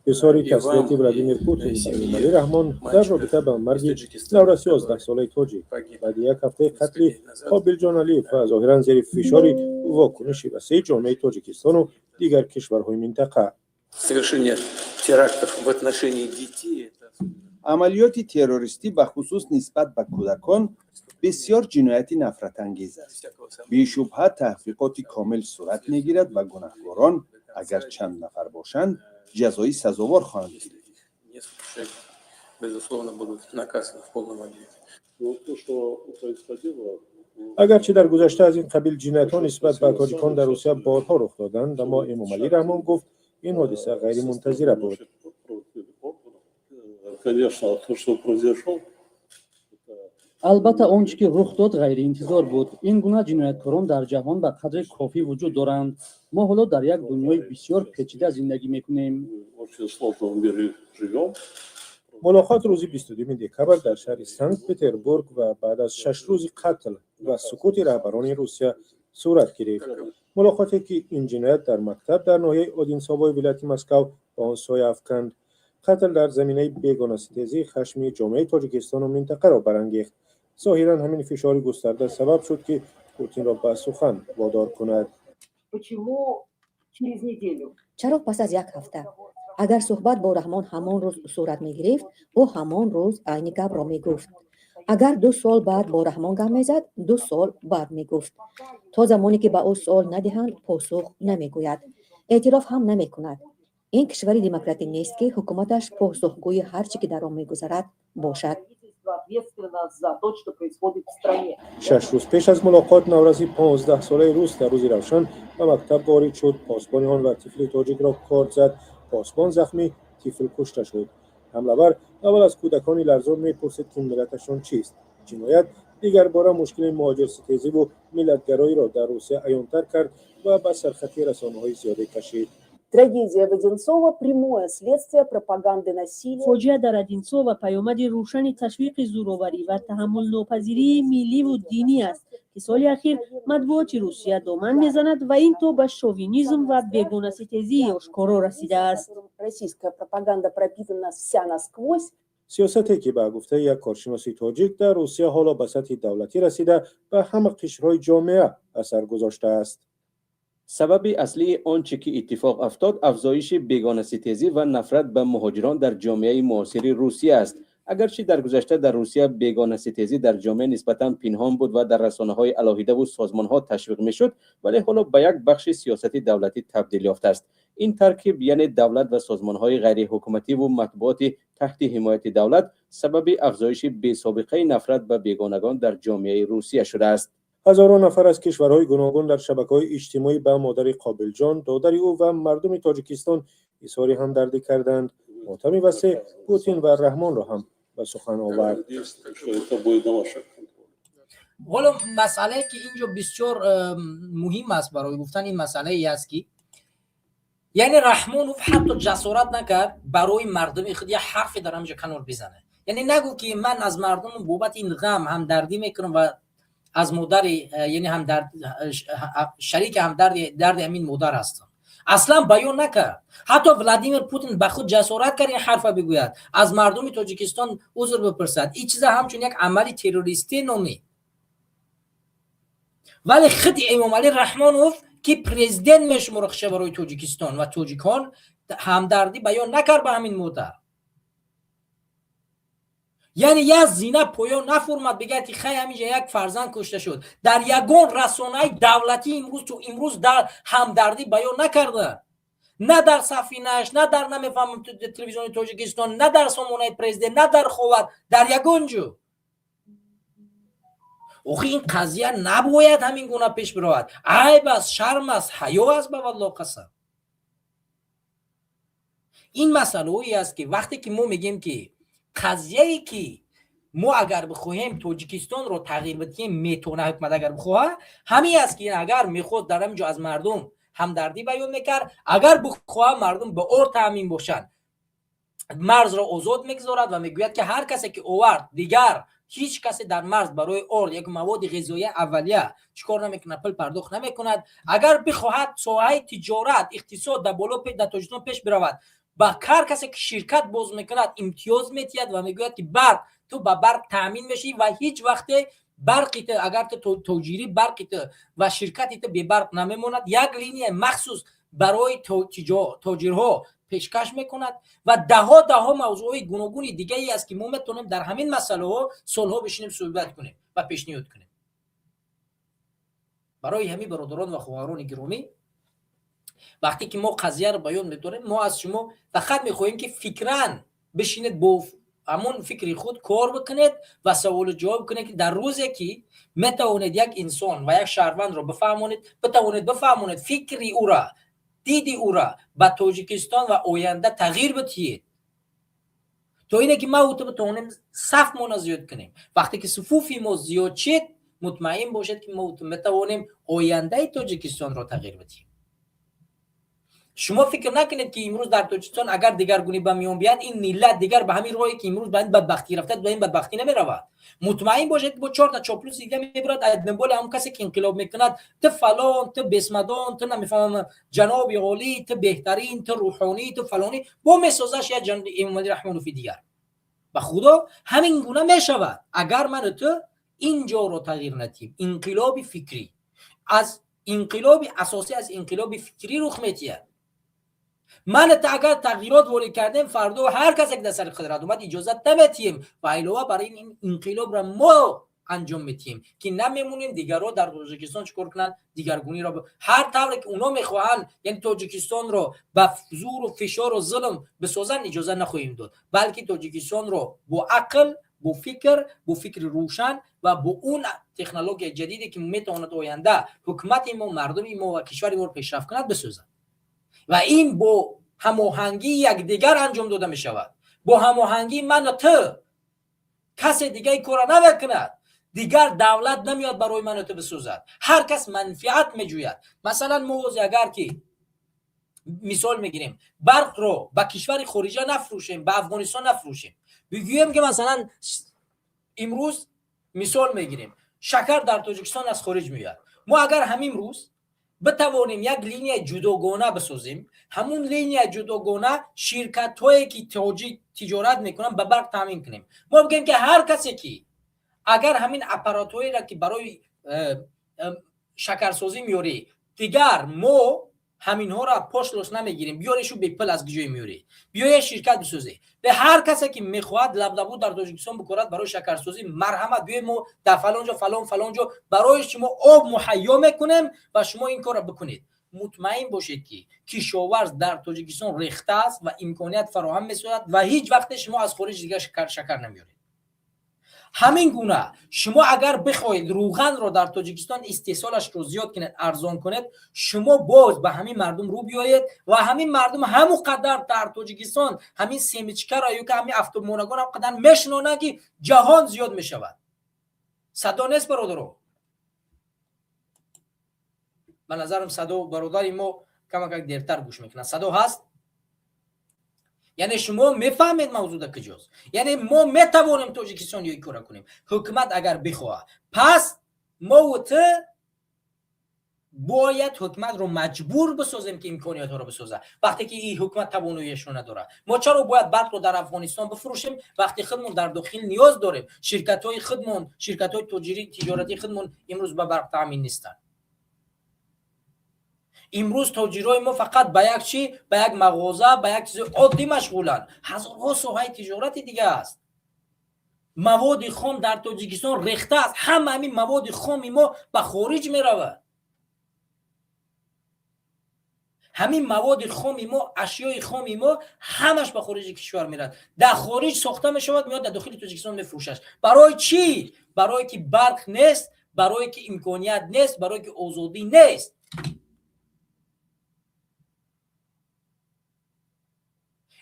بسیاری تسلیتی ولادیمیر پوتین و امامعلی رحمان در رابطه با مرگ لورا 13 ساله تاجیک بعد یک هفته قتل قابل جان علیف و ظاهرا زیر فشار واکنش وسیع جامعه تاجیکستان و دیگر کشورهای منطقه. совершение терактов в отношении детей. عملیات تروریستی به خصوص نسبت به کودکان بسیار جنایت نفرت انگیز است. بی شبهه تحقیقات کامل صورت میگیرد و گناهکاران اگر چند نفر باشند جزایی سزاوار خواهند بود. Несколько человек, безусловно, будут наказаны в полном объеме. اگرچه در گذشته از این قبیل جنایت‌ها نسبت به تاجیکان در روسیه بارها رخ دادند، اما امامعلی رحمان گفت این حادثه غیر منتظره بود. албатта он чӣ ки рух дод ғайриинтизор буд. Ин гуна ҷинояткорон дар ҷаҳон ба қадри кофӣ вуҷуд доранд. Мо ҳоло дар як дунёи бисёр печида зиндагӣ мекунем. ملاقات روز 22 دکبر در شهر سنت پتربورگ و بعد از 6 روز قتل و سقوط رهبران روسیه صورت گرفت. ملاقاتی که این جنایت در مکتب در ناحیه اودینساوای ولایت مسکو به آن سایه افکند. قتل در زمینه بیگانه‌ستیزی خشم جامعه تاجیکستان و منطقه را برانگیخت. ظاهراً همین فشار گسترده سبب شد که پوتین را به سخن وادار کند. چرا پس از یک هفته اگر صحبت با رحمان همان روز صورت می‌گرفت، او همان روز عین گپ را می‌گفت. اگر 2 سال بعد با رحمان گپ می‌زد، 2 سال بعد می‌گفت. تا زمانی که به او سوال ندهند پاسخ نمی‌گوید، اعتراف هم نمی‌کند. این کشوری دموکراتی نیست که حکومتش پاسخگوی هر چی که در آن می‌گذرد باشد. 6 روز پیش از ملاقات نوروزی 15 ساله روس در روز روشن به مکتب وارد شد. پاسبان آن و طفل تاجیک را کارت زد. پاسبان زخمی، طفل کشته شد. حمله‌ور اول از کودکان لرزان می‌پرسید که ملتشان چیست. جنایت دیگر باره مشکل مهاجرستیزی و ملتگرایی را در روسیه عیان‌تر کرد و به سرخطی رسانه‌های زیاده کشید. Трагедия в Одинцово – прямое следствие пропаганды насилия. فوجیه در ادینسو و پیامد روشن تشویق زورآوری و تحمل ناپذیری ملی و دینی است که سال اخیر مطبوعات روسیه دامن میزند و این تو به شووینیسم و بیگانه‌ستیزی آشکارا رسیده است. Российская пропаганда пропитана вся насквозь. سیاستی که به گفته یک کارشناس تاجیک در روسیه حالا به سطح دولتی رسیده و همه قشرهای جامعه اثر گذاشته است. سبب اصلی آنچه که اتفاق افتاد افزایش بیگانه‌ستیزی و نفرت به مهاجران در جامعه معاصر روسیه است. اگرچه در گذشته در روسیه بیگانه‌ستیزی در جامعه نسبتاً پنهان بود و در رسانه‌های علاهیده و سازمان‌ها تشویق می‌شد، ولی حالا به یک بخش سیاستی دولتی تبدیل یافته است. این ترکیب یعنی دولت و سازمان‌های غیر حکومتی و مطبوعات تحت حمایت دولت سبب افزایش بی‌سابقه نفرت به بیگانگان در جامعه روسیه شده است. هزاران نفر از کشورهای گوناگون در شبکه‌های اجتماعی به مادر قابلجان، دادر او و مردم تاجیکستان اظهار همدردی کردند. ماتم وسیع پوتین و رحمان را هم به سخن آورد. حالا مسئله که اینجا بسیار مهم است برای گفتن این مسئله ای است که یعنی رحمانوف حتی جسارت نکرد برای مردم خود یه حرفی در همینجا کنار بزنه. یعنی نگو که من از مردم بابت این غم همدردی میکنم و از مادر یعنی همدرد شریک همدرد همین مادر هستم. اصلا بیان نکرد. حتی ولادیمیر پوتین به خود جسارت کرد این حرف بگوید، از مردم تاجیکستان عذر بپرسد. این چیز همچون یک عملی تروریستی نامی. ولی خود امامعلی رحمانوف که پرزیدنت میشمرخشه برای تاجیکستان و تاجیکان همدردی بیان نکرد به همین مادر. یعنی یک زینه پایان نفرماد بگه که خیلی همینجا یک فرزند کشته شد. در یگان رسانه دولتی امروز در همدردی بیان نکرده. نه در سفینه‌اش، نه در نمیفهمم تلویزیون تاجیکستان، نه در سامانه پرزیدنت، نه در خاور، در یگان جو. اوخی این قضیه نباید همین گونه پیش برود. عیب است، شرم است، حیا است به والله قسم. این مسئله است که وقتی که ما میگیم که قضیه‌ای که ما اگر بخوایم تاجیکستان رو تغییر بدیم میتونه حکومت اگر بخواه همین است که اگر میخواد در همینجا از مردم همدردی بیان میکرد، اگر بخواه مردم به اور تامین باشن، مرز را آزاد میگذارد و میگوید که هر کسی که آورد دیگر هیچ کسی در مرز برای اور یک مواد غذایی اولیه چیکار نمیکنه، پول پرداخت نمیکند. اگر بخواهد ساحه تجارت اقتصاد در بالا در تاجیکستان پیش برود، با هر کسی که شرکت باز میکند امتیاز میتید و میگوید که برق تو با برق تامین میشی و هیچ وقت برقی تو اگر تو تجاری برقی تو و شرکتی تو به برق نمیموند، یک لینی مخصوص برای تاجرها پیشکش میکند و ده موضوع گوناگون دیگه ای است که ما میتونیم در همین مسئله ها سالها بشینیم صحبت کنیم و پیشنهاد کنیم. برای همین برادران و خواهران گرامی وقتی که ما قضیه رو بیان می‌داریم ما از شما فقط می‌خوایم که فکراً بشینید با همون فکری خود کار بکنید و سوال جواب کنید که در روزی که میتوانید یک انسان و یک شهروند رو بفهمونید فکری او را دیدی او را به تاجیکستان و آینده تغییر بدهید تا اینه که ما بتوانیم صف ما زیاد کنیم. وقتی که صفوفی ما زیاد شد مطمئن باشید که ما میتوانیم آینده تاجیکستان را تغییر بدهیم. شما فکر نکنید که امروز در تاجیکستان اگر دیگرگونی به میان بیاد این ملت دیگر به همین راهی که امروز به این بدبختی رفته به این بدبختی نمیرود. مطمئن باشید که با 4 تا چاپلوس دیگه میبرد از دنبال همون کسی که انقلاب میکند تو فلان تو بسمدان تو نمیفهمم جناب عالی تو بهترین تو روحانی تو فلانی با میسازش یا جناب محمد رحمانوفی دیگر. به خدا همین گونه میشود اگر من تو اینجا رو تغییر ندیم. انقلاب فکری از انقلاب اساسی از انقلاب فکری رخ میده. من اگر تغییرات وارد کردیم فردا هر کسی که در سر قدرت اومد اجازه نمیدیم و علاوه برای این انقلاب را ما انجام میدیم که نمیمونیم دیگرها در تاجیکستان چیکار کنن دیگرگونی را هر طوری که اونا میخواهن یعنی تاجیکستان رو با زور و فشار و ظلم بسازن اجازه نخواهیم داد، بلکه تاجیکستان رو با عقل با فکر روشن و با اون تکنولوژی جدیدی که میتواند آینده حکومت ما مردم ما و کشور ما پیشرفت کند بسازن و این با هماهنگی یکدیگر انجام داده می شود. با هماهنگی من و تو کسی دیگه ای کار نمیکند. دیگر دولت نمیاد برای من و تو بسازد. هر کس منفعت میجوید. مثلا ما اگر که مثال میگیریم برق رو به کشور خارجی نفروشیم به افغانستان نفروشیم بگوییم که مثلا امروز مثال میگیریم شکر در تاجیکستان از خارج میاد ما اگر همین روز بتوانیم یک لینی جداگانه بسازیم همون لینی جداگانه شرکت هایی که تجارت میکنن به برق تامین کنیم ما بگیم که هر کسی که اگر همین اپاراتوری را که برای شکرسازی میاری دیگر ما همین ها را پشت لوس نمیگیریم بیاریشو به پل از گجای میاری بیای شرکت بسازی به هر کسی که میخواد لبلبو در تاجیکستان بکارد برای شکرسازی مرحمت بیای ما در فلانجا برای شما آب مهیا میکنیم و شما این کار را بکنید. مطمئن باشید که کشاورز در تاجیکستان ریخته است و امکانیت فراهم میسازد و هیچ وقت شما از خارج دیگه شکر نمیارید. همین گونه شما اگر بخواید روغن رو در تاجیکستان استحصالش رو زیاد کنید ارزان کنید شما باز به همین مردم رو بیایید و همین مردم همون قدر در تاجیکستان همین سیمچکر یا که همین افتومونگان هم قدر میشنونه که جهان زیاد میشود. صدا نیست برادرو؟ به نظرم صدا برادری ما کمک دیرتر گوش میکنه. صدا هست؟ یعنی شما میفهمید موضوع در کجاست. یعنی ما میتوانیم تاجیکستان یک کار کنیم حکومت اگر بخواه پس ما و تو باید حکومت رو مجبور بسازیم که امکانیات ها رو بسازه. وقتی که این حکومت تواناییش رو نداره ما چرا باید برق رو در افغانستان بفروشیم وقتی خودمون در داخل نیاز داریم؟ شرکت های خودمون شرکت های تجارتی خودمون امروز به برق تامین نیستن. امروز تاجرای ما فقط به یک چی به یک مغازه به یک چیز عادی مشغولن. هزارها ساحه تجارتی دیگه است. مواد خام در تاجیکستان ریخته است. همین مواد خام ما به خارج می رود. همین مواد خام ما اشیای خام ما همش به خارج کشور میرد. در خارج ساخته می شود میاد در داخل تاجیکستان میفروشش. برای چی؟ برای که برق نیست، برای که امکانیت نیست، برای که آزادی نیست.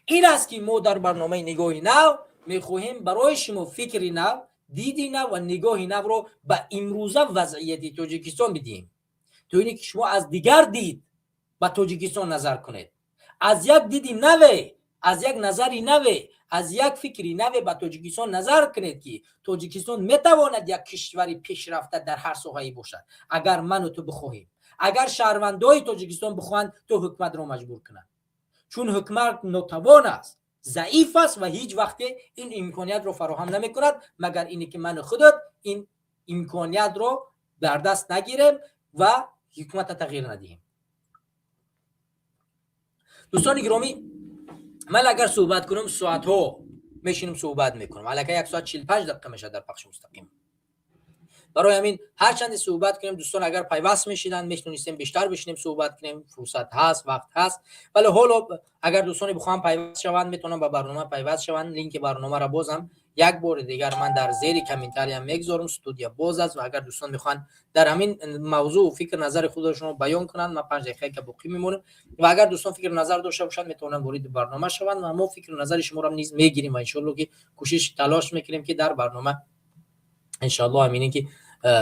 این است که ما در برنامه نگاهی نو میخواهیم برای شما فکری نو، دیدی نو و نگاهی نو رو به امروزه وضعیت تاجیکستان بدیم. تو اینی که شما از دیگر دید به تاجیکستان نظر کنید. از یک دیدی نوی، از یک نظری نوی، از یک فکری نوی به تاجیکستان نظر کنید که تاجیکستان میتواند یک کشوری پیشرفته در هر ساحه‌ای باشد. اگر من و تو بخواهیم، اگر شهروندای تاجیکستان بخواهند تو حکومت رو مجبور کنند. چون حکومت ناتوان است، ضعیف است و هیچ وقت این امکانیت رو فراهم نمی کند مگر اینی که من خودت این امکانیت رو در دست نگیریم و حکومت تغییر ندهیم. دوستان گرامی من اگر صحبت کنم ساعت ها میشینم صحبت میکنم. البته 1 ساعت 45 دقیقه میشه در پخش مستقیم. برای همین هر چند صحبت کنیم دوستان اگر پیوست میشیدن میتونیم بیشتر بشینیم صحبت کنیم، فرصت هست، وقت هست. ولی حالا اگر دوستان بخوام پیوست شوند میتونن با برنامه پیوست شوند. لینک برنامه را بازم یک بار دیگر من در زیر کامنتاری هم میگذارم. استودیو باز است و اگر دوستان بخوان در همین موضوع فکر نظر خودشون رو بیان کنن ما 5 دقیقه که باقی میمونه و اگر دوستان فکر نظر داشته باشند میتونن وارد برنامه شوند و ما فکر نظر شما رو نیز میگیریم و ان شاء الله که کوشش تلاش میکنیم که در برنامه ان شاء الله همینه که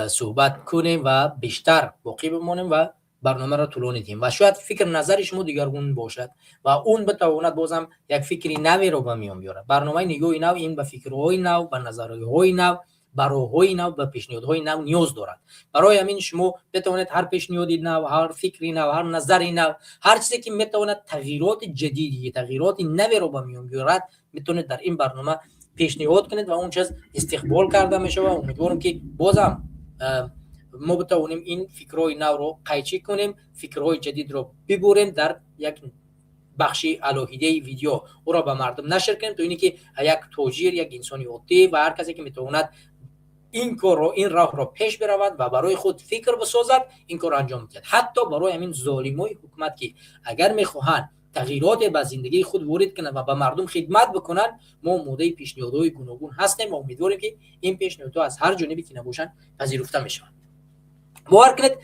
صحبت کنیم و بیشتر باقی بمونیم و برنامه را طولانی دیم و شاید فکر نظر شما دیگرگون باشد و اون بتواند بازم یک فکری نوی رو به میان بیاره. برنامه نگاهی نو این به فکرهای نو، به نظریه‌های نو، براهای نو، به پیشنهادهای نو نیاز دارد. برای همین شما بتوانید هر پیشنهادی نو، هر فکری نو، هر نظری نو، هر چیزی که میتواند تغییرات جدیدی، تغییرات نوی رو به میان بیارد میتونید در این برنامه پیشنهاد کنید و اون چیز استقبال کرده میشه و امیدوارم که بازم ما بتوانیم این فکرهای نو رو قیچی کنیم، فکرهای جدید رو ببریم در یک بخشی الهیده ویدیو او را به مردم نشر کنیم تا اینی که یک تاجر، یک انسانی عادی و هر کسی که میتواند این کار رو، این راه رو پیش برود و برای خود فکر بسازد این کار انجام میدهد. حتی برای همین ظالمای حکومت که اگر میخواهند تغییرات به زندگی خود وارد کنند و به مردم خدمت بکنند، ما ماده پیشنهادهای گوناگون هستیم و امیدواریم که این پیشنهادها از هر جانبی که نباشند پذیرفته میشوند. باور کنید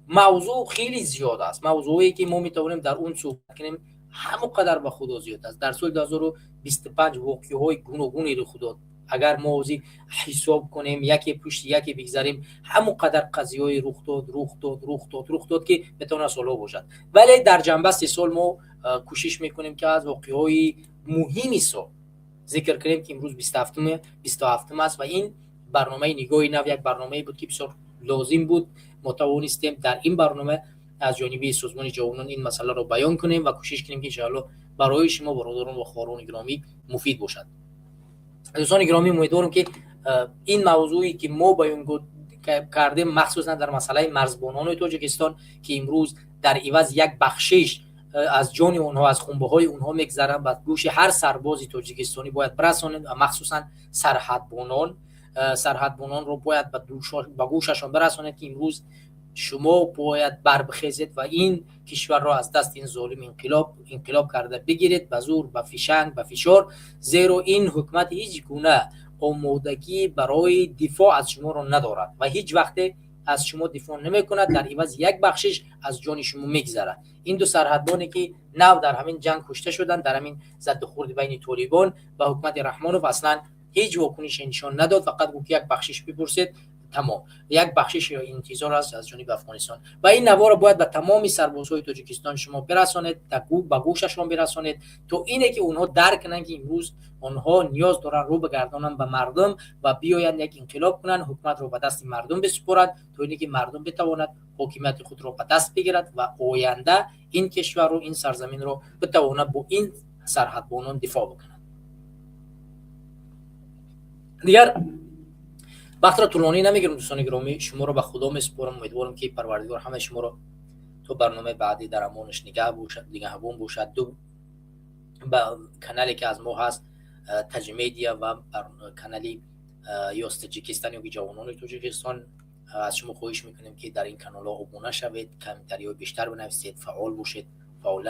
موضوع خیلی زیاد است، موضوعی که ما میتونیم در اون صحبت کنیم همونقدر به خدا زیاد است. در سال 2025 واقعه‌های گوناگونی رخ داد. اگر ما حساب کنیم یکی پشت یکی بگذاریم همونقدر قضیه‌های رخ داد که بتونه سالها باشد. ولی در جنبه 3 سال ما کوشش میکنیم که از واقعه‌های مهمی سو ذکر کنیم که امروز 27 است و این برنامه نگاهی نو یک برنامه بود که بسیار لازم بود. ما توانستیم در این برنامه از جانب سازمان جوانان این مسئله رو بیان کنیم و کوشش کنیم که ان شاء الله برای شما برادران و خواهران گرامی مفید باشد. دوستان گرامی امیدوارم که این موضوعی که ما بیان کردیم مخصوصا در مسئله مرزبانان تاجیکستان که امروز در عوض یک بخشش از جان اونها، از خونبه‌های اونها میگذرن و گوش هر سربازی تاجیکستانی باید برسانند و مخصوصا سرحدبانان رو باید به گوششان برسانند که امروز شما باید بربخیزید و این کشور را از دست این ظالم انقلاب کرده بگیرید به زور، به فشنگ، به فشار، زیرا این حکومت هیچ گونه آمادگی برای دفاع از شما را ندارد و هیچ وقت از شما دفاع نمی‌کند، در عوض یک بخشش از جان شما میگذرد. این دو سرحدبانی که نو در همین جنگ کشته شدند، در همین زد و خورد بین طالبان و حکومت رحمانوف اصلا هیچ واکنش نشان نداد، فقط گفت یک بخشش بپرسید تمام، یک بخشش انتظار است از جانب افغانستان و این نوار رو باید به تمامی سربازهای تاجیکستان شما برسانید، به گوششون برسانید تا اینه که اونها درک کنن که امروز اونها نیاز دارن رو بگردانن به مردم و بیاین یک انقلاب کنن، حکومت رو به دست مردم بسپارند تا اینه که مردم بتواند حکومت خود رو به دست بگیرد و آینده این کشور رو، این سرزمین رو بتواند با این سرحدبانان دفاع بکنند. دیگر وقت را طولانی نمیگیرم دوستان گرامی، شما رو به خدا میسپارم. امیدوارم که پروردگار همه شما رو تو برنامه بعدی در امانش نگهبان باشد. دو کانالی که از ما هست تاج میدیا و کانالی یوست تاجیکستان یا جوانان تاجیکستان، از شما خواهش میکنیم که در این کانال ها ابونه شوید، کامنتاری بیشتر بنویسید، فعال باشید.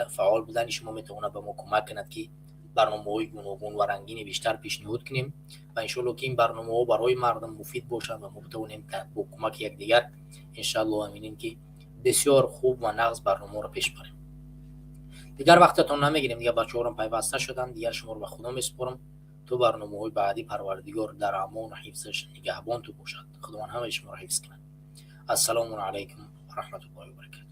فعال بودن شما میتونه به ما کمک کند که برنامه‌های گوناگون و رنگین بیشتر پیشنهاد کنیم و ان شاءالله که این برنامه‌ها برای مردم مفید باشن و ما بتونیم با کمک یکدیگر ان شاءالله امینیم که بسیار خوب و نغز برنامه رو پیش بریم. دیگر وقتتون نمیگیریم، دیگر بچه‌ها هم پیوسته شدن، دیگر شما رو به خدا میسپارم تو برنامه‌های بعدی پروردگار در امان و حفظش نگهبان تو باشد. خداوند همه شما رو حفظ کنه. السلام علیکم و رحمت الله و برکاته.